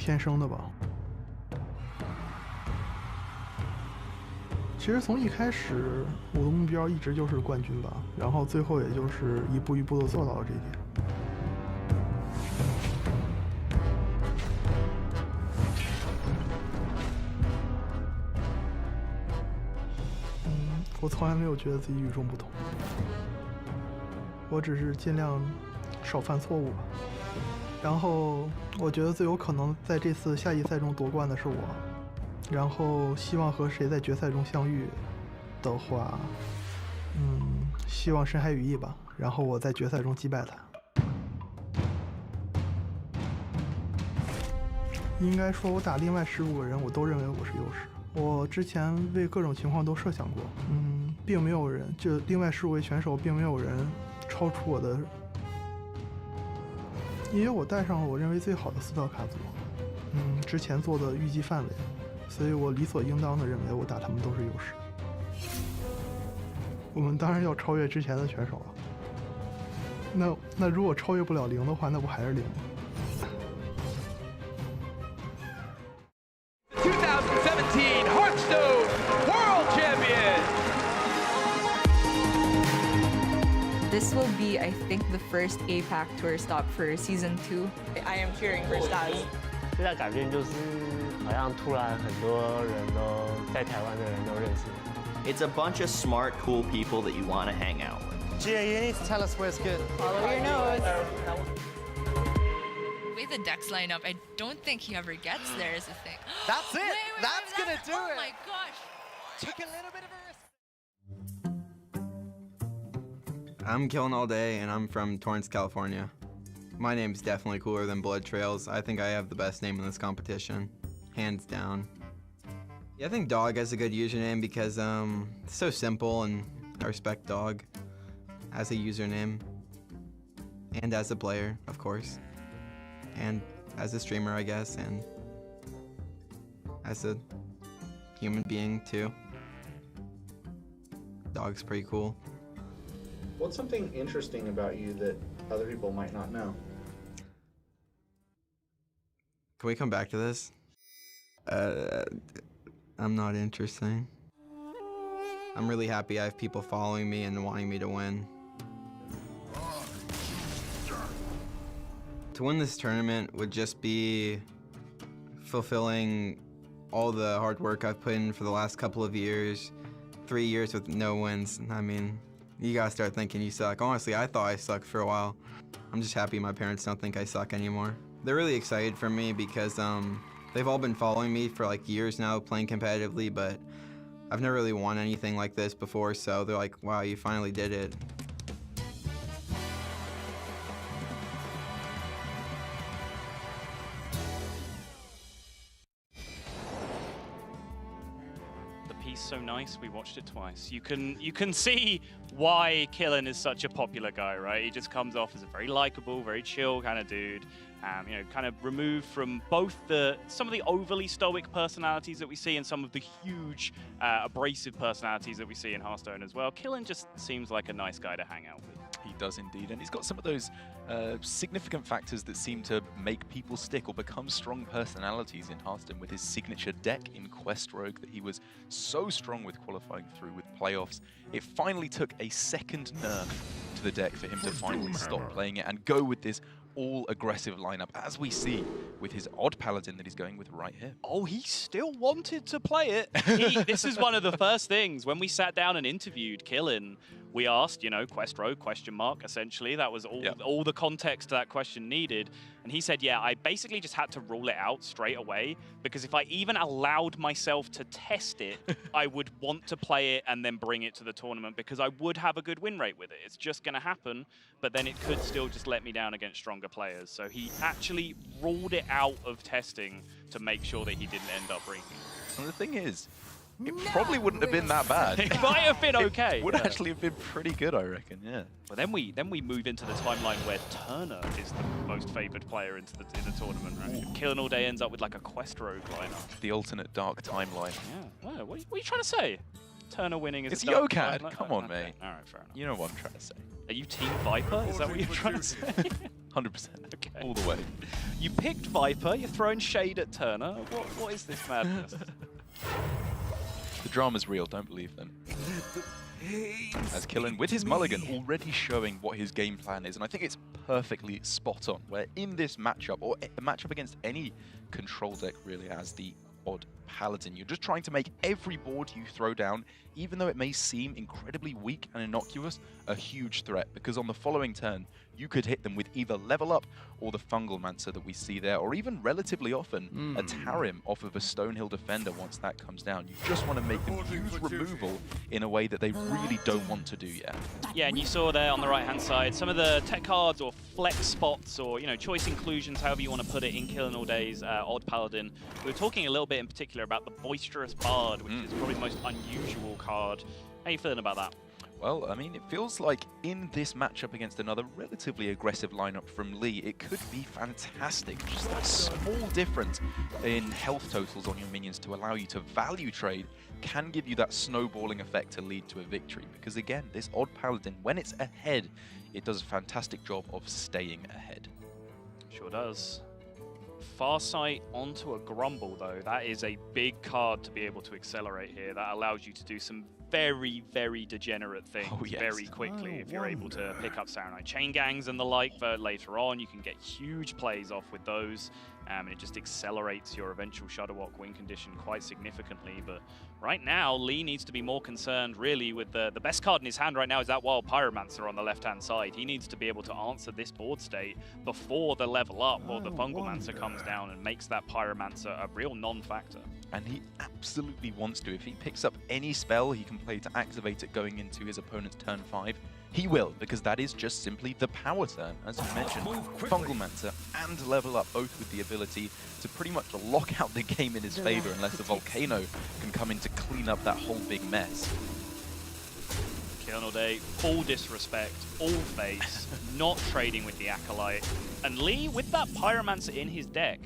天生的吧。其实从一开始，我的目标一直就是冠军吧，然后最后也就是一步一步的做到了这一点。我从来没有觉得自己与众不同，我只是尽量少犯错误吧。然后我觉得最有可能在这次下一赛中夺冠的是我，然后希望和谁在决赛中相遇的话，希望深海羽翼吧，然后我在决赛中击败他。应该说，我打另外15个人，我都认为我是优势。我之前为各种情况都设想过，并没有人，就另外15位选手，并没有人超出我的。因为我带上了我认为最好的4道卡组，之前做的预计范围，所以我理所应当的认为我打他们都是优势。我们当然要超越之前的选手了。那如果超越不了0的话，那不还是0吗？2017 Hearthstone World Champion! This will be, I think, the first APAC Tour stop for Season 2. I am cheering for Stars. 最大改变就是好像突然很多人都在台湾的人都认识。It's a bunch of smart, cool people that you want to hang out with. Gia, you need to tell us where's good. Follow your nose. The way the decks line up, I don't think he ever gets there is the thing. That's it! That's gonna do it! Oh my gosh! Took a little bit of a risk. I'm killinallday, and I'm from Torrance, California. My name's definitely cooler than Blood Trails. I think I have the best name in this competition, hands down. Yeah, I think Dog has a good username because it's so simple, and I respect Dog as a username, and as a player, of course, and as a streamer, I guess, and as a human being too. Dog's pretty cool. What's something interesting about you that other people might not know? Can we come back to this? I'm not interesting. I'm really happy I have people following me and wanting me to win. To win this tournament would just be fulfilling all the hard work I've put in for the last couple of years. 3 years with no wins. I mean, you gotta start thinking you suck. Honestly, I thought I sucked for a while. I'm just happy my parents don't think I suck anymore. They're really excited for me because they've all been following me for like years now, playing competitively, but I've never really won anything like this before, so they're like, wow, you finally did it. So nice, we watched it twice. You can see why Killin is such a popular guy, right? He just comes off as a very likable, very chill kind of dude. You know, kind of removed from both some of the overly stoic personalities that we see and some of the huge abrasive personalities that we see in Hearthstone as well. Killin just seems like a nice guy to hang out with. He does indeed, and he's got some of those significant factors that seem to make people stick or become strong personalities in Hearthstone, with his signature deck in Quest Rogue that he was so strong with qualifying through with playoffs. It finally took a second nerf to the deck for him to finally stop playing it and go with this all-aggressive lineup, as we see with his odd paladin that he's going with right here. Oh, he still wanted to play it. This is one of the first things when we sat down and interviewed Killin. We asked, you know, Quest Rogue, ? Essentially. That was all the context that question needed. And he said, yeah, I basically just had to rule it out straight away, because if I even allowed myself to test it, I would want to play it and then bring it to the tournament, because I would have a good win rate with it. It's just going to happen, but then it could still just let me down against stronger players. So he actually ruled it out of testing to make sure that he didn't end up breaking it. And the thing is, it probably wouldn't have been that bad. It might have been okay. It would actually have been pretty good, I reckon, yeah. But then we move into the timeline where Turner is the most favoured player in the tournament, right? killinallday ends up with like a Quest Rogue lineup. The alternate dark timeline. Yeah. Well, what are you trying to say? Turner winning is it's a dark Yokad. timeline? Come on, okay. mate. All right, fair enough. You know what I'm trying to say. Are you Team Viper? Is that what you're trying to say? 100%. Okay. All the way. You picked Viper. You're throwing shade at Turner. What is this madness? The drama's real, don't believe them. As Killin, with his mulligan, already showing what his game plan is, and I think it's perfectly spot on, where in this matchup, or a matchup against any control deck really as the odd paladin, you're just trying to make every board you throw down, even though it may seem incredibly weak and innocuous, a huge threat, because on the following turn, you could hit them with either Level Up or the Fungal Mancer that we see there, or even relatively often a Tarim off of a Stonehill Defender once that comes down. You just want to make them use removal in a way that they really don't want to do yet. Yeah, and you saw there on the right-hand side some of the tech cards or flex spots or, you know, choice inclusions, however you want to put it, in killinallday's Odd Paladin. We were talking a little bit in particular about the Boisterous Bard, which is probably the most unusual card. How are you feeling about that? Well, I mean, it feels like in this matchup against another relatively aggressive lineup from Lee, it could be fantastic. Just that small difference in health totals on your minions to allow you to value trade can give you that snowballing effect to lead to a victory. Because again, this Odd Paladin, when it's ahead, it does a fantastic job of staying ahead. Sure does. Farsight onto a Grumble, though. That is a big card to be able to accelerate here. That allows you to do some very, very degenerate things very quickly if you're able to pick up Saturday Chain Gangs and the like later on. You can get huge plays off with those, and it just accelerates your eventual Shudderwock win condition quite significantly. But right now, Lee needs to be more concerned, really, with the best card in his hand right now is that Wild Pyromancer on the left-hand side. He needs to be able to answer this board state before the level up or the Fungal Mancer comes down and makes that Pyromancer a real non-factor. And he absolutely wants to. If he picks up any spell he can play to activate it going into his opponent's turn 5, he will, because that is just simply the power turn. As you mentioned, Fungal Mancer and Level Up, both with the ability to pretty much lock out the game in his favor unless the Volcano can come in to clean up that whole big mess. killinallday, full disrespect, all face, not trading with the Acolyte. And Lee, with that Pyromancer in his deck,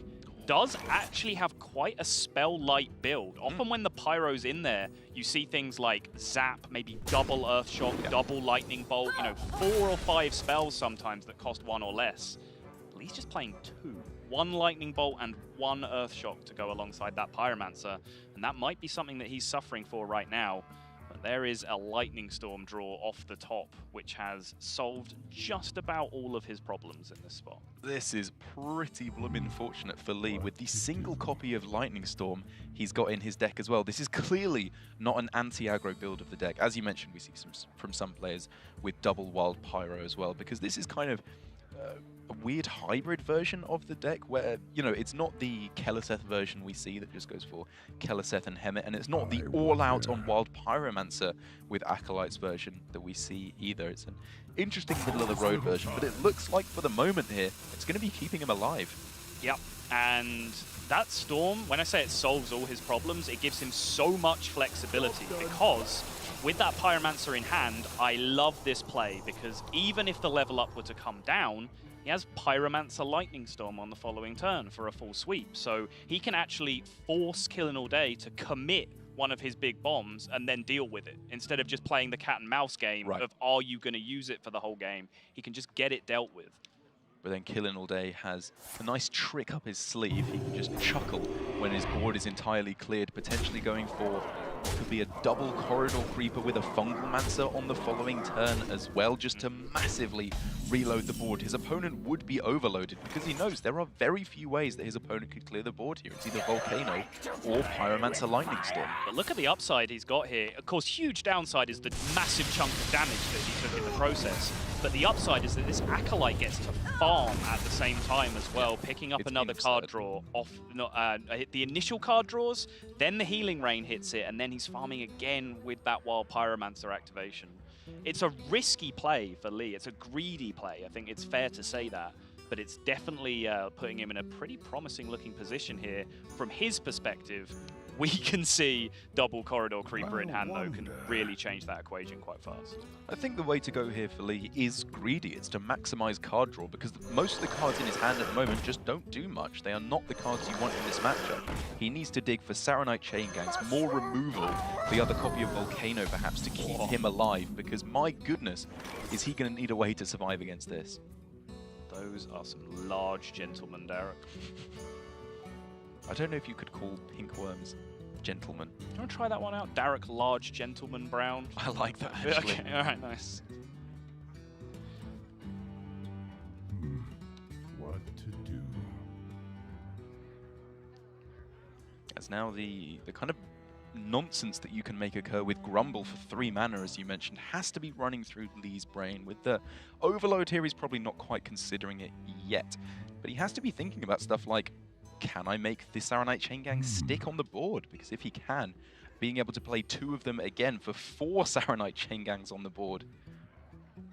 does actually have quite a spell-light build. Often when the Pyro's in there, you see things like Zap, maybe double Earthshock, double Lightning Bolt, you know, 4 or 5 spells sometimes that cost 1 or less. But he's just playing 2. 1 Lightning Bolt and 1 Earthshock to go alongside that Pyromancer, and that might be something that he's suffering for right now. But there is a Lightning Storm draw off the top, which has solved just about all of his problems in this spot. This is pretty blooming fortunate for Lee with the single copy of Lightning Storm he's got in his deck as well. This is clearly not an anti-aggro build of the deck. As you mentioned, we see from some players with double Wild Pyro as well, because this is kind of a weird hybrid version of the deck where, you know, it's not the Keleseth version we see that just goes for Keleseth and Hemet, and it's not the all-out on Wild Pyromancer with Acolytes version that we see either. It's an interesting middle-of-the-road version, but it looks like for the moment here, it's going to be keeping him alive. Yep, and that Storm, when I say it solves all his problems, it gives him so much flexibility because with that Pyromancer in hand, I love this play because even if the level up were to come down, he has Pyromancer Lightning Storm on the following turn for a full sweep. So he can actually force killinallday to commit one of his big bombs and then deal with it. Instead of just playing the cat and mouse game of, are you going to use it for the whole game? He can just get it dealt with. But then killinallday has a nice trick up his sleeve. He can just chuckle when his board is entirely cleared, potentially going for what could be a double corridor creeper with a fungal mancer on the following turn as well, just to massively reload the board. His opponent would be overloaded because he knows there are very few ways that his opponent could clear the board here. It's either Volcano or Pyromancer Lightning Storm. But look at the upside he's got here. Of course, huge downside is the massive chunk of damage that he took in the process. But the upside is that this Acolyte gets to farm at the same time as well, picking up another card draw off the initial card draws, then the Healing Rain hits it, and then he's farming again with that Wild Pyromancer activation. It's a risky play for Lee. It's a greedy play. I think it's fair to say that. But it's definitely putting him in a pretty promising looking position here. From his perspective, we can see double Corridor Creeper in hand, though, can really change that equation quite fast. I think the way to go here for Lee is greedy. It's to maximize card draw, because most of the cards in his hand at the moment just don't do much. They are not the cards you want in this matchup. He needs to dig for Saronite Chain Gangs, more removal, the other copy of Volcano perhaps, to keep him alive, because my goodness, is he going to need a way to survive against this? Those are some large gentlemen, Derek. I don't know if you could call pink worms gentlemen. Do you want to try that one out? Derek Large Gentleman Brown? I like that, actually. Okay, alright, nice. What to do? As now the kind of nonsense that you can make occur with Grumble for 3 mana, as you mentioned, has to be running through Lee's brain. With the Overload here, he's probably not quite considering it yet. But he has to be thinking about stuff like, can I make the Saronite Chain Gang stick on the board? Because if he can, being able to play 2 of them again for 4 Saronite Chain Gangs on the board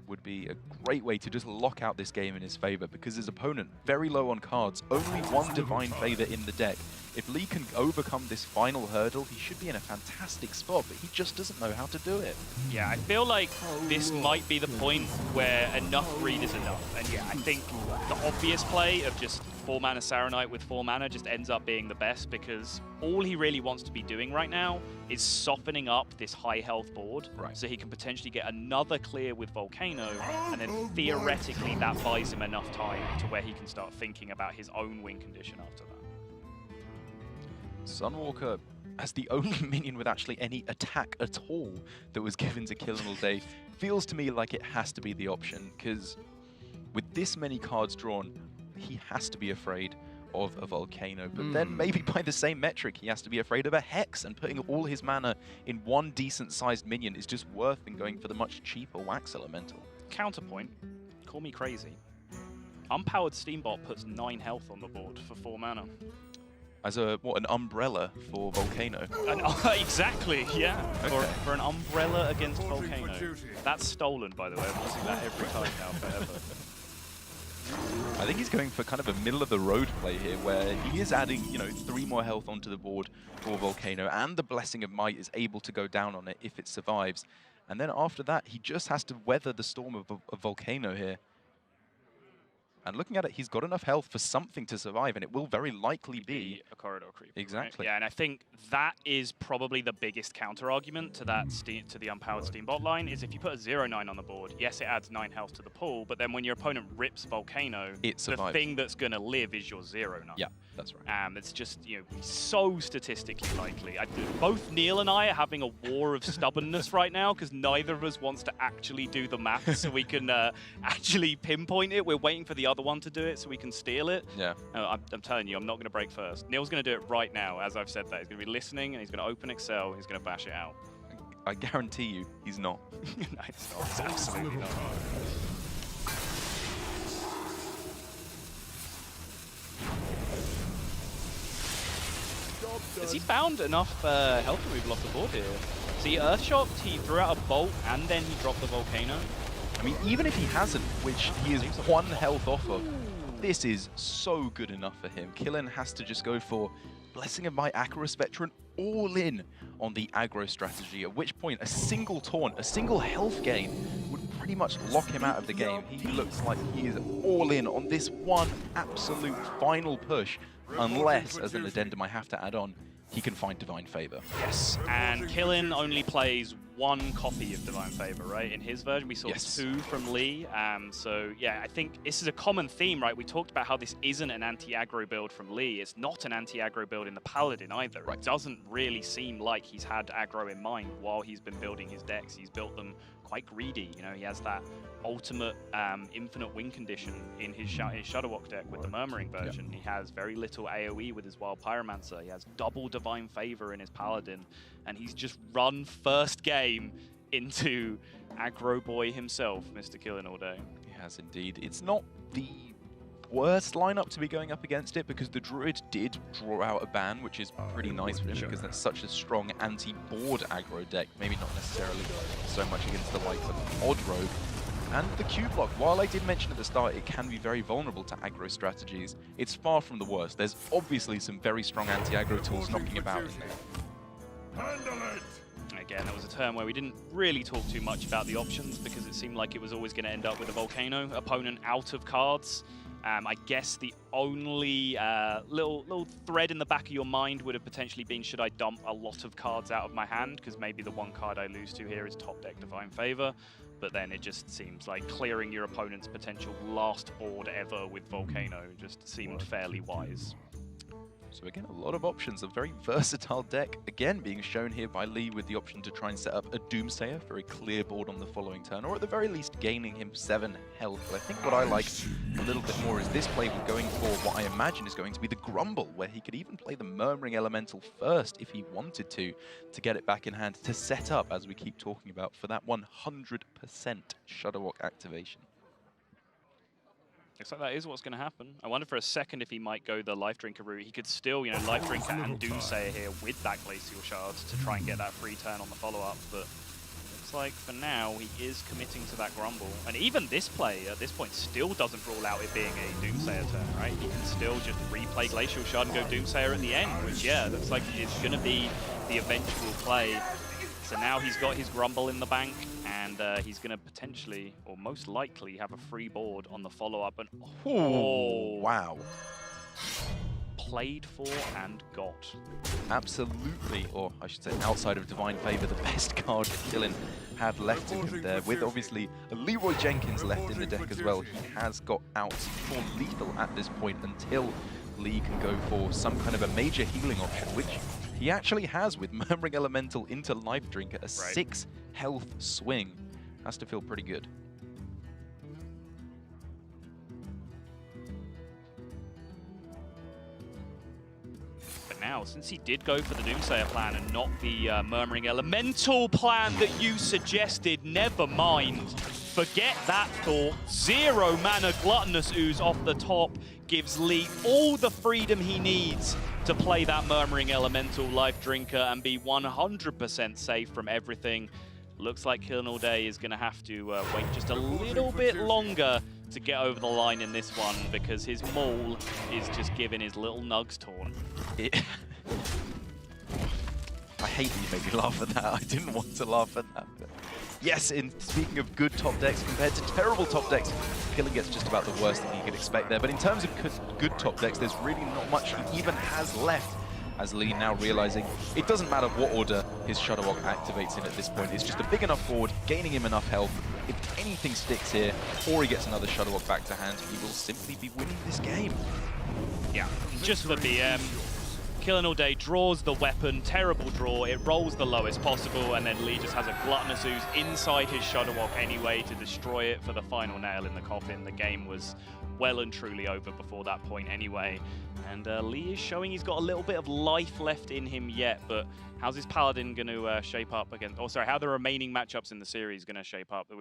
would be a great way to just lock out this game in his favor, because his opponent, very low on cards, only 1 Divine Favor in the deck. If Lee can overcome this final hurdle, he should be in a fantastic spot, but he just doesn't know how to do it. Yeah, I feel like this might be the point where enough greed is enough. And yeah, I think the obvious play of just 4 mana Saronite with 4 mana just ends up being the best, because all he really wants to be doing right now is softening up this high health board, so he can potentially get another clear with Volcano, and then theoretically that buys him enough time to where he can start thinking about his own win condition after that. Sunwalker, as the only minion with actually any attack at all that was given to killinallday, feels to me like it has to be the option, because with this many cards drawn, he has to be afraid of a Volcano. But then maybe by the same metric, he has to be afraid of a Hex, and putting all his mana in 1 decent-sized minion is just worth than going for the much cheaper Wax Elemental. Counterpoint, call me crazy. Unpowered Steambot puts 9 health on the board for 4 mana. As a, what, an umbrella for Volcano? Exactly, yeah. Okay. For an umbrella against Volcano. That's stolen, by the way. I'm using that every time now, forever. I think he's going for kind of a middle-of-the-road play here, where he is adding, 3 more health onto the board for Volcano, and the Blessing of Might is able to go down on it if it survives. And then after that, he just has to weather the storm of Volcano here. And looking at it, he's got enough health for something to survive, and it will very likely be a Corridor Creeper. Exactly. Right? Yeah, and I think that is probably the biggest counter-argument to that to the unpowered Steambot line, is if you put a 0-9 on the board, yes, it adds 9 health to the pool, but then when your opponent rips Volcano, it survives. The thing that's going to live is your 0-9. Yeah, that's right. It's just, so statistically likely. Both Neil and I are having a war of stubbornness right now, because neither of us wants to actually do the math so we can actually pinpoint it. We're waiting for the other one to do it so we can steal it. Yeah. I'm telling you, I'm not going to break first. Neil's going to do it right now, as I've said that. He's going to be listening, and he's going to open Excel, he's going to bash it out. I guarantee you, he's not. No, it's not. It's absolutely not. Has he found enough health removal off the board here? See, Earthshocked, he threw out a bolt, and then he dropped the Volcano. I mean, even if he hasn't, which he is 1 health off of, this is so good enough for him. Killin has to just go for Blessing of Might, Acro Spectrum, all in on the aggro strategy, at which point a single taunt, a single health gain would pretty much lock him out of the game. He looks like he is all in on this one absolute final push, unless, as an addendum I have to add on, he can find Divine Favor. Yes, and Killin only plays one copy of Divine Favor, right? In his version, we saw 2 from Lee. So yeah, I think this is a common theme, right? We talked about how this isn't an anti-aggro build from Lee. It's not an anti-aggro build in the Paladin either. Right. It doesn't really seem like he's had aggro in mind while he's been building his decks. He's built them quite greedy. You know, he has that ultimate infinite win condition in his Shudderwock deck with the Murmuring version. He has very little AoE with his Wild Pyromancer. He has double Divine Favor in his Paladin, and he's just run first game into aggro boy himself, Mr. killinallday. He has indeed. It's not the worst lineup to be going up against it, because the Druid did draw out a ban, which is pretty nice for him, because that's such a strong anti-board aggro deck. Maybe not necessarily so much against the likes of Odd Rogue. And the Q block, while I did mention at the start it can be very vulnerable to aggro strategies, it's far from the worst. There's obviously some very strong anti-aggro tools knocking about in there. Again, there was a turn where we didn't really talk too much about the options, because it seemed like it was always going to end up with a Volcano opponent out of cards. I guess the only little thread in the back of your mind would have potentially been, should I dump a lot of cards out of my hand? Because maybe the one card I lose to here is top deck Divine Favor. But then it just seems like clearing your opponent's potential last board ever with Volcano just seemed fairly wise. So again, a lot of options, a very versatile deck, again being shown here by Lee with the option to try and set up a Doomsayer for a clear board on the following turn, or at the very least gaining him 7 health. But I think what I like a little bit more is this play with going for what I imagine is going to be the Grumble, where he could even play the Murmuring Elemental first if he wanted to get it back in hand, to set up, as we keep talking about, for that 100% Shudderwock activation. Looks like that is what's going to happen. I wonder for a second if he might go the Life Drinker route. He could still, you know, Life Drinker and Doomsayer here with that Glacial Shard to try and get that free turn on the follow-up, but looks like for now he is committing to that Grumble. And even this play at this point still doesn't rule out it being a Doomsayer turn, right? He can still just replay Glacial Shard and go Doomsayer at the end, which, yeah, looks like it's going to be the eventual play. So now he's got his Grumble in the bank, and he's going to potentially, or most likely, have a free board on the follow-up. And oh, wow. Played for and got. Absolutely, or I should say outside of Divine Favor, the best card that Killin had left in him there, with obviously a Leroy Jenkins left in the deck as well. He has got out for lethal at this point until Lee can go for some kind of a major healing option, which he actually has with Murmuring Elemental into Life Drinker, a 6 health swing. Has to feel pretty good. But now, since he did go for the Doomsayer plan and not the Murmuring Elemental plan that you suggested, never mind. Forget that thought. 0 mana Gluttonous Ooze off the top gives Lee all the freedom he needs to play that Murmuring Elemental Life Drinker and be 100% safe from everything. Looks like killinallday is going to have to wait just a little bit longer to get over the line in this one, because his Maul is just giving his little nugs torn. I hate that you made me laugh at that. I didn't want to laugh at that. But yes, speaking of good top decks compared to terrible top decks, Killin gets just about the worst that you could expect there. But in terms of good top decks, there's really not much he even has left, as Lee now realizing it doesn't matter what order his Shudderwock activates in at this point. It's just a big enough board, gaining him enough health. If anything sticks here, or he gets another Shudderwock back to hand, he will simply be winning this game. Yeah, just for BM. killinallday draws the weapon, terrible draw, it rolls the lowest possible, and then Lee just has a Gluttonous Ooze inside his Shudderwock anyway to destroy it for the final nail in the coffin. The game was well and truly over before that point anyway. And Lee is showing he's got a little bit of life left in him yet, but how's his Paladin going to shape up against, oh sorry, how the remaining matchups in the series going to shape up that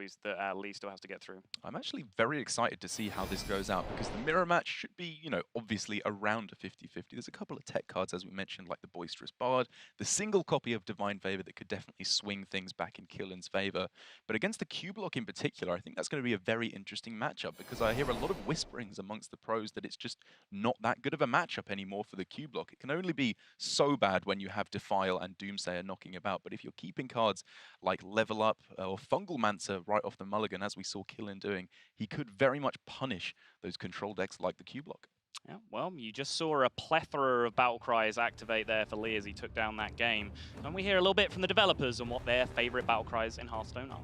Lee still has to get through? I'm actually very excited to see how this goes out, because the mirror match should be, you know, obviously around a 50-50. There's a couple of tech cards, as we mentioned, like the Boisterous Bard, the single copy of Divine Favor that could definitely swing things back in Killin's favor. But against the Q block in particular, I think that's going to be a very interesting matchup, because I hear a lot of whispers whisperings amongst the pros that it's just not that good of a matchup anymore for the Q block. It can only be so bad when you have Defile and Doomsayer knocking about, but if you're keeping cards like Level Up or Fungal Mancer right off the mulligan, as we saw Killin doing, he could very much punish those control decks like the Q block. Yeah, well, you just saw a plethora of battle cries activate there for Lee as he took down that game. And we hear a little bit from the developers on what their favorite battle cries in Hearthstone are.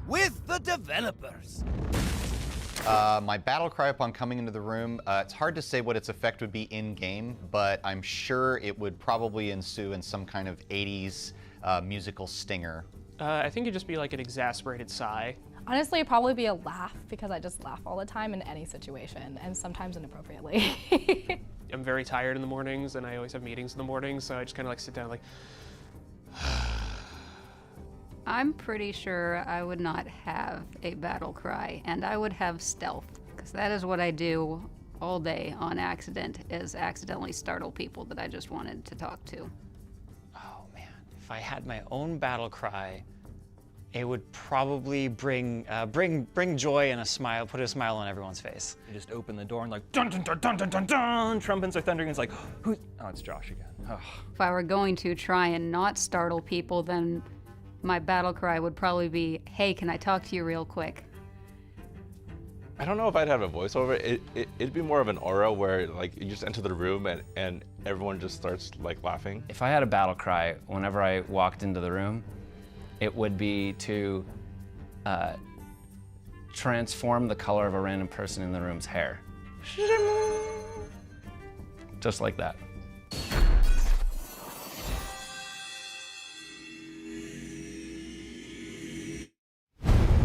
With the developers. My battle cry upon coming into the room, it's hard to say what its effect would be in-game, but I'm sure it would probably ensue in some kind of 80s musical stinger. I think it'd just be like an exasperated sigh. Honestly, it'd probably be a laugh, because I just laugh all the time in any situation, and sometimes inappropriately. I'm very tired in the mornings, and I always have meetings in the mornings, so I just kind of like sit down like... I'm pretty sure I would not have a battle cry, and I would have stealth, because that is what I do all day on accident, is accidentally startle people that I just wanted to talk to. Oh man, if I had my own battle cry, it would probably bring joy and a smile, put a smile on everyone's face. You just open the door and like dun dun dun dun dun dun dun, trumpets are thundering. It's like, who's? Oh, it's Josh again. Oh. If I were going to try and not startle people, then my battle cry would probably be, hey, can I talk to you real quick? I don't know if I'd have a voiceover. It'd be more of an aura where like you just enter the room and everyone just starts like laughing. If I had a battle cry whenever I walked into the room, it would be to transform the color of a random person in the room's hair. Just like that.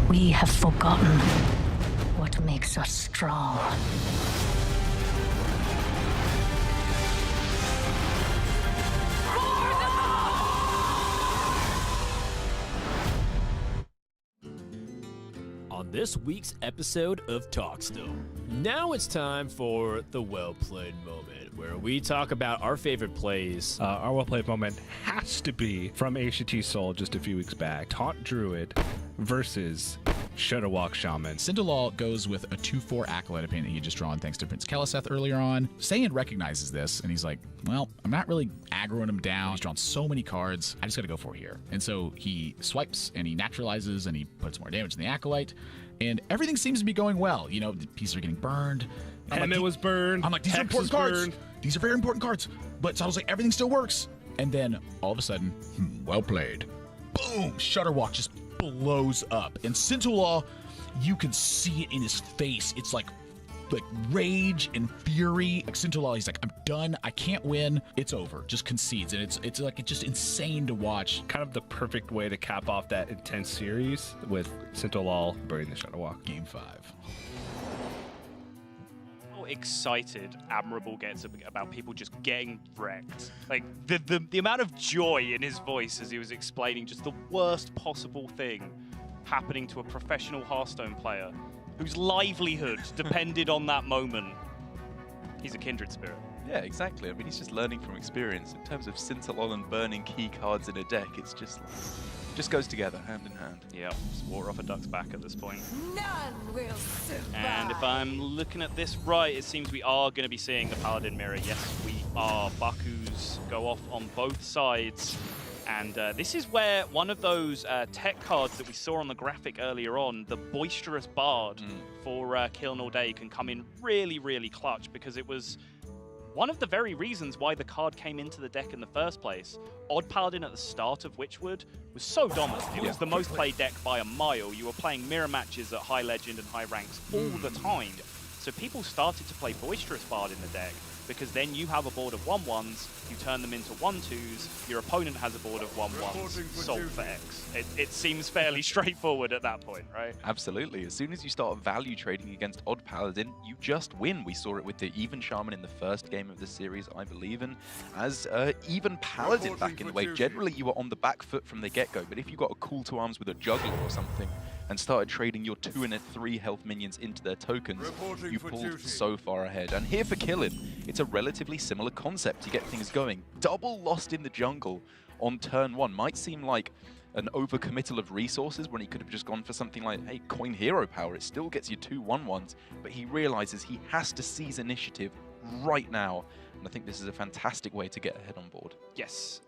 We have forgotten what makes us strong. On this week's episode of Talkstone. Now it's time for the well-played moment, where we talk about our favorite plays. Our well-played moment has to be from HCT Seoul just a few weeks back. Taunt Druid versus Shudderwalk Shaman. Leaoh goes with a 2/4 Acolyte opinion that he had just drawn thanks to Prince Keliseth earlier on. Saiyan recognizes this, and he's like, well, I'm not really aggroing him down. He's drawn so many cards. I just got to go for it here. And so he swipes, and he naturalizes, and he puts more damage in the Acolyte. And everything seems to be going well. You know, the pieces are getting burned. Emmett was burned. I'm like, these are important cards. These are very important cards. But so I was like, everything still works. And then all of a sudden, well played. Boom! Shudderwalk just blows up. And Leaoh, you can see it in his face. It's like rage and fury. Like Leaoh, he's like, I'm done. I can't win. It's over. Just concedes. And it's like, it's just insane to watch. Kind of the perfect way to cap off that intense series with Leaoh burning the Shudderwalk. Game 5. How excited Admirable gets about people just getting wrecked. Like the amount of joy in his voice as he was explaining just the worst possible thing happening to a professional Hearthstone player whose livelihood depended on that moment. He's a kindred spirit. Yeah, exactly. I mean, he's just learning from experience. In terms of Leaoh and burning key cards in a deck, it's just goes together, hand in hand. Yeah, just water off a duck's back at this point. None will survive. And if I'm looking at this right, it seems we are going to be seeing the Paladin Mirror. Yes, we are. Bakus go off on both sides. And this is where one of those tech cards that we saw on the graphic earlier on, the Boisterous Bard for killinallday, can come in really, really clutch, because it was one of the very reasons why the card came into the deck in the first place. Odd Paladin at the start of Witchwood was so dominant. It was the most played deck by a mile. You were playing mirror matches at high legend and high ranks all the time. So people started to play Boisterous Bard in the deck. because then you have a board of 1/1s, you turn them into 1/2s, your opponent has a board of 1/1s, sold for X. It seems fairly straightforward at that point, right? Absolutely. As soon as you start value trading against Odd Paladin, you just win. We saw it with the Even Shaman in the first game of the series, I believe, and as Even Paladin back in the way. Generally, you were on the back foot from the get-go, but if you got a call to arms with a juggler or something and started trading your 2 and 3 health minions into their tokens, you pulled so far ahead. And here for Killin, it's a relatively similar concept to get things going. Double lost in the jungle on turn 1 might seem like an overcommittal of resources when he could have just gone for something like, hey, coin hero power. It still gets you 2 1/1s, but he realizes he has to seize initiative right now. And I think this is a fantastic way to get ahead on board. Yes.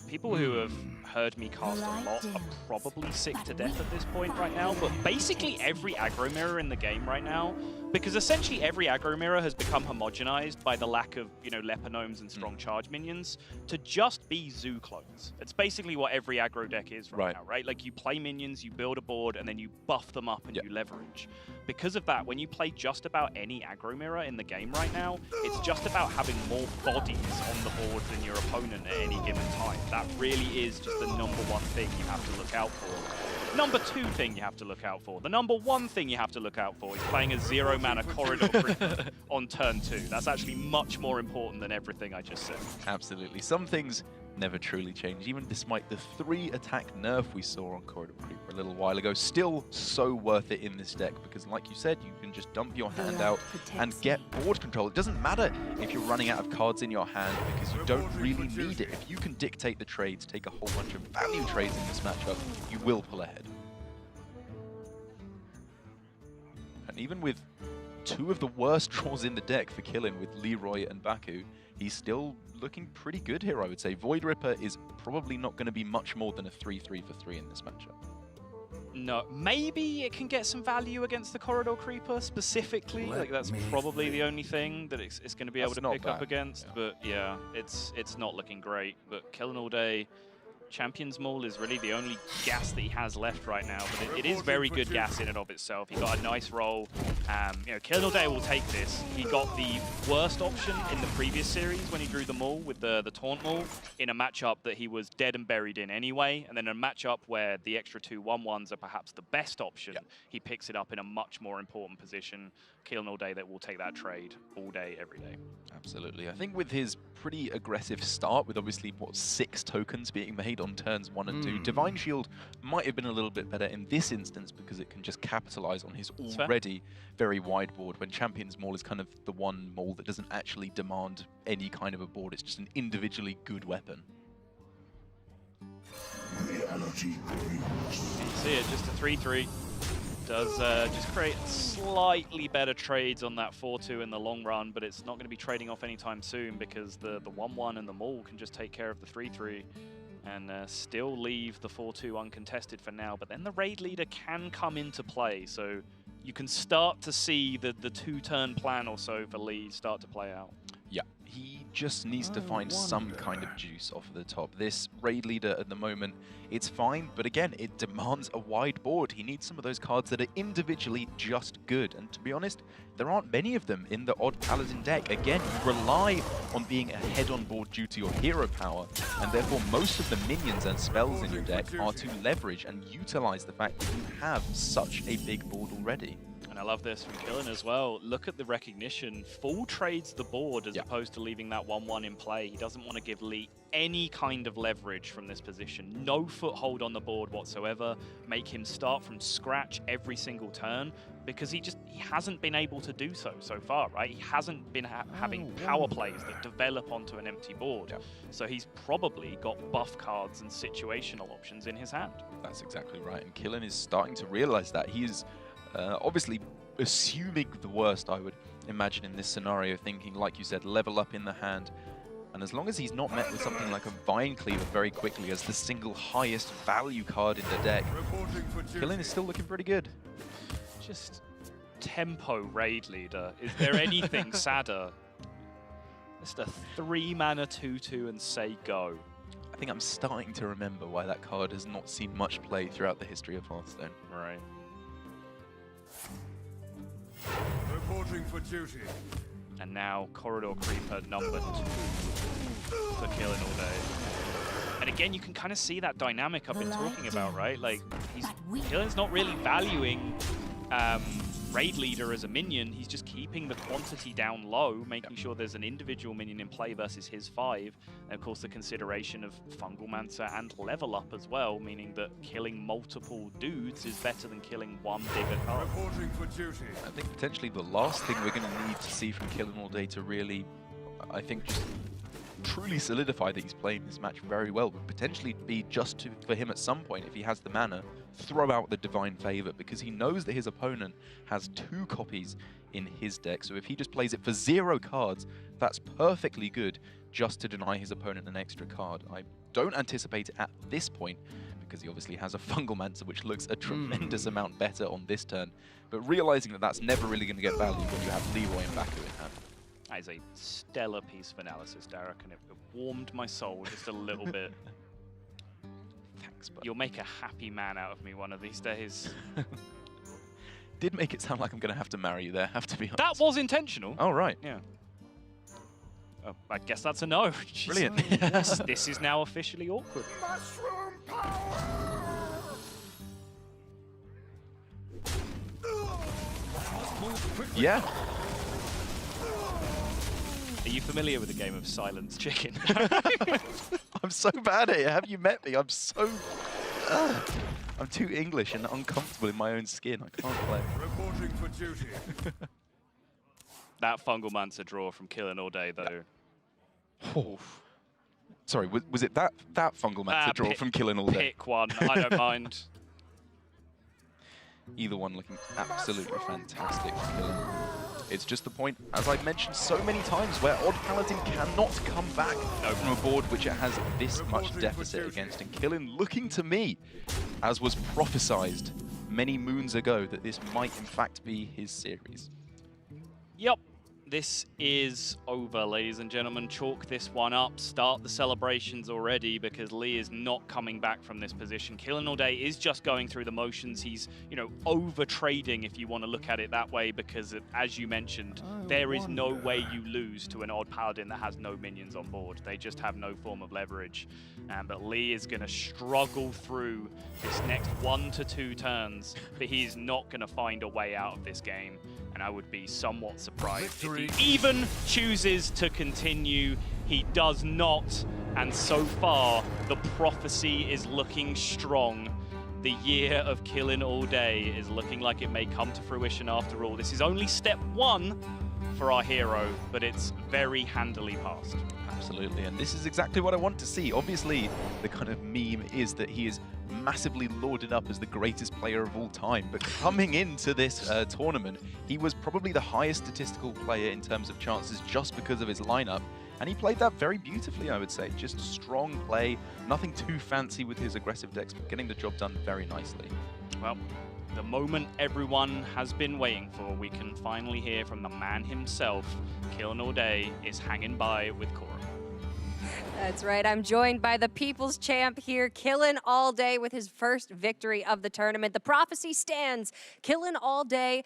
People who have heard me cast a lot are probably sick to death at this point right now, but basically every aggro mirror in the game right now, because essentially every aggro mirror has become homogenized by the lack of, you know, Leper Gnomes and strong charge minions to just be zoo clones. It's basically what every aggro deck is right now, right? Like you play minions, you build a board, and then you buff them up and you leverage. Because of that, when you play just about any aggro mirror in the game right now, it's just about having more bodies on the board than your opponent at any given time. That really is just the #1 thing you have to look out for. #2 thing you have to look out for. The #1 thing you have to look out for is playing a 0-mana corridor creeper on turn 2. That's actually much more important than everything I just said. Absolutely. Some things never truly change, even despite the 3-attack nerf we saw on Corridor Creeper a little while ago. Still so worth it in this deck because, like you said, you can just dump your hand out and get board control. It doesn't matter if you're running out of cards in your hand because you don't really need it. If you can dictate the trades, take a whole bunch of value trades in this matchup, you will pull ahead. And even with 2 of the worst draws in the deck for Killin with Leroy and Baku, he's still looking pretty good here, I would say. Void Ripper is probably not going to be much more than a 3/3 for 3 in this matchup. No, maybe it can get some value against the Corridor Creeper specifically. Like that's probably the only thing that it's going to be able to pick up against. But yeah, it's not looking great. But killinallday, Champion's Maul is really the only gas that he has left right now, but it is very good gas in and of itself. He got a nice roll. You know, killinallday will take this. He got the worst option in the previous series when he drew the Maul with the Taunt Maul in a matchup that he was dead and buried in anyway, and then a matchup where the extra 2 1/1s are perhaps the best option. He picks it up in a much more important position. Killinallday that will take that trade all day, every day. Absolutely. I think with his pretty aggressive start, with obviously, what, 6 tokens being made on turns 1 and 2, Divine Shield might have been a little bit better in this instance because it can just capitalize on his already very wide board, when Champion's Maul is kind of the one Maul that doesn't actually demand any kind of a board. It's just an individually good weapon. You see it, just a 3/3. Does just create slightly better trades on that 4/2 in the long run, but it's not going to be trading off anytime soon because the 1/1 and the Maul can just take care of the 3/3 and still leave the 4/2 uncontested for now. But then the raid leader can come into play, so you can start to see the 2-turn plan or so for Lee start to play out. Yeah, he just needs to find some kind of juice off the top. This raid leader at the moment, it's fine, but again, it demands a wide board. He needs some of those cards that are individually just good. And to be honest, there aren't many of them in the Odd Paladin deck. Again, you rely on being ahead on board due to your hero power, and therefore most of the minions and spells in your deck are to leverage and utilize the fact that you have such a big board already. And I love this from Killin as well. Look at the recognition. Full trades the board as opposed to leaving that 1/1 in play. He doesn't want to give Lee any kind of leverage from this position. No foothold on the board whatsoever. Make him start from scratch every single turn because he hasn't been able to do so far, right? He hasn't been having power plays that develop onto an empty board. So he's probably got buff cards and situational options in his hand. That's exactly right. And Killin is starting to realize that. He is obviously assuming the worst, I would imagine, in this scenario, thinking, like you said, level up in the hand. And as long as he's not met with something like a Vine Cleaver very quickly as the single highest value card in the deck, Killin is still looking pretty good. Just tempo raid leader. Is there anything sadder? Just a 3-mana 2/2 and say go. I think I'm starting to remember why that card has not seen much play throughout the history of Hearthstone. Right. Reporting for duty. And now Corridor Creeper number 2 for Killing All Day. And again, you can kind of see that dynamic I've been talking about, right? Like, Killen's not really valuing Raid Leader as a minion. He's just keeping the quantity down low, making sure there's an individual minion in play versus his 5. And of course, the consideration of Fungal Mancer and level up as well, meaning that killing multiple dudes is better than killing one bigger card. I think potentially the last thing we're going to need to see from Killing All Day to really, I think, just truly solidify that he's playing this match very well would potentially be just for him at some point, if he has the mana, throw out the Divine Favor, because he knows that his opponent has 2 copies in his deck. So if he just plays it for 0 cards, that's perfectly good just to deny his opponent an extra card. I don't anticipate it at this point, because he obviously has a Fungal Mancer, which looks a tremendous amount better on this turn. But realizing that that's never really going to get value when you have Leaoh and Baku in hand. That is a stellar piece of analysis, Derek, and it warmed my soul just a little bit. Thanks, bud. You'll make a happy man out of me one of these days. Did make it sound like I'm going to have to marry you there, have to be honest. That was intentional. Oh, right. Yeah. Oh, I guess that's a no. Jeez. Brilliant. This is now officially awkward. Mushroom power! Yeah. Are you familiar with the game of Silence Chicken? I'm so bad at it. Have you met me? I'm so... I'm too English and uncomfortable in my own skin. I can't play. Reporting for duty. That Fungal Mancer draw from Killing All Day, though. Oh. Sorry, was it that Fungal Mancer draw from Killing All Day? Pick one. I don't mind. Either one looking absolutely fantastic for Killing. It's just the point, as I've mentioned so many times, where Odd Paladin cannot come back from a board which it has this much deficit against. And Killing looking to me, as was prophesized many moons ago, that this might in fact be his series. Yep. This is over, ladies and gentlemen. Chalk this one up. Start the celebrations already, because Lee is not coming back from this position. Killing All Day is just going through the motions. He's, you know, over trading, if you want to look at it that way, because as you mentioned, there is no way you lose to an Odd Paladin that has no minions on board. They just have no form of leverage. But Lee is going to struggle through this next 1 to 2 turns, but he's not going to find a way out of this game. And I would be somewhat surprised if he even chooses to continue. He does not, and so far, the prophecy is looking strong. The year of Killing All Day is looking like it may come to fruition after all. This is only step 1 for our hero, but it's very handily passed. Absolutely, and this is exactly what I want to see. Obviously, the kind of meme is that he is massively lauded up as the greatest player of all time, but coming into this tournament, he was probably the highest statistical player in terms of chances just because of his lineup, and he played that very beautifully, I would say. Just strong play, nothing too fancy with his aggressive decks, but getting the job done very nicely. Well, the moment everyone has been waiting for, we can finally hear from the man himself. Killing All Day is hanging by with Cora. That's right. I'm joined by the People's Champ here, Killing All Day with his first victory of the tournament. The prophecy stands. Killing All Day.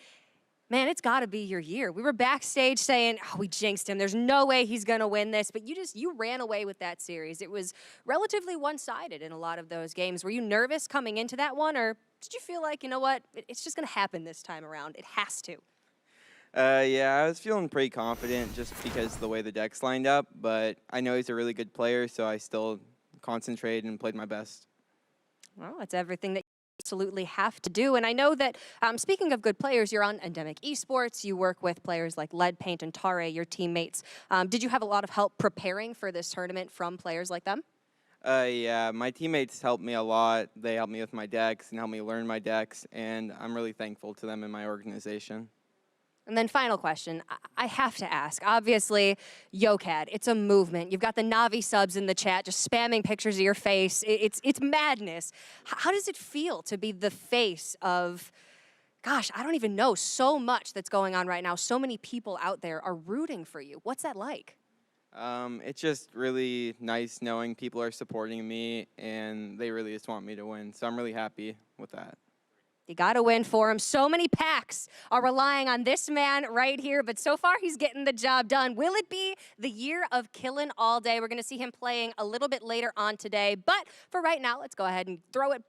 Man, it's got to be your year. We were backstage saying, oh, we jinxed him. There's no way he's going to win this. But you ran away with that series. It was relatively one-sided in a lot of those games. Were you nervous coming into that one, or did you feel like, you know what, it's just going to happen this time around? It has to. Yeah, I was feeling pretty confident just because of the way the deck's lined up, but I know he's a really good player, so I still concentrated and played my best. Well, it's everything that you absolutely have to do. And I know that, speaking of good players, you're on Endemic Esports. You work with players like Lead Paint and Tare, your teammates. Did you have a lot of help preparing for this tournament from players like them? Yeah, my teammates helped me a lot. They helped me with my decks and helped me learn my decks, and I'm really thankful to them in my organization. And then final question, I have to ask. Obviously, YoCad, it's a movement. You've got the Navi subs in the chat just spamming pictures of your face. It's madness. How does it feel to be the face of, gosh, I don't even know, so much that's going on right now. So many people out there are rooting for you. What's that like? It's just really nice knowing people are supporting me and they really just want me to win. So I'm really happy with that. You got to win for him. So many packs are relying on this man right here, but so far he's getting the job done. Will it be the year of Killin' All Day? We're going to see him playing a little bit later on today, but for right now, let's go ahead and throw it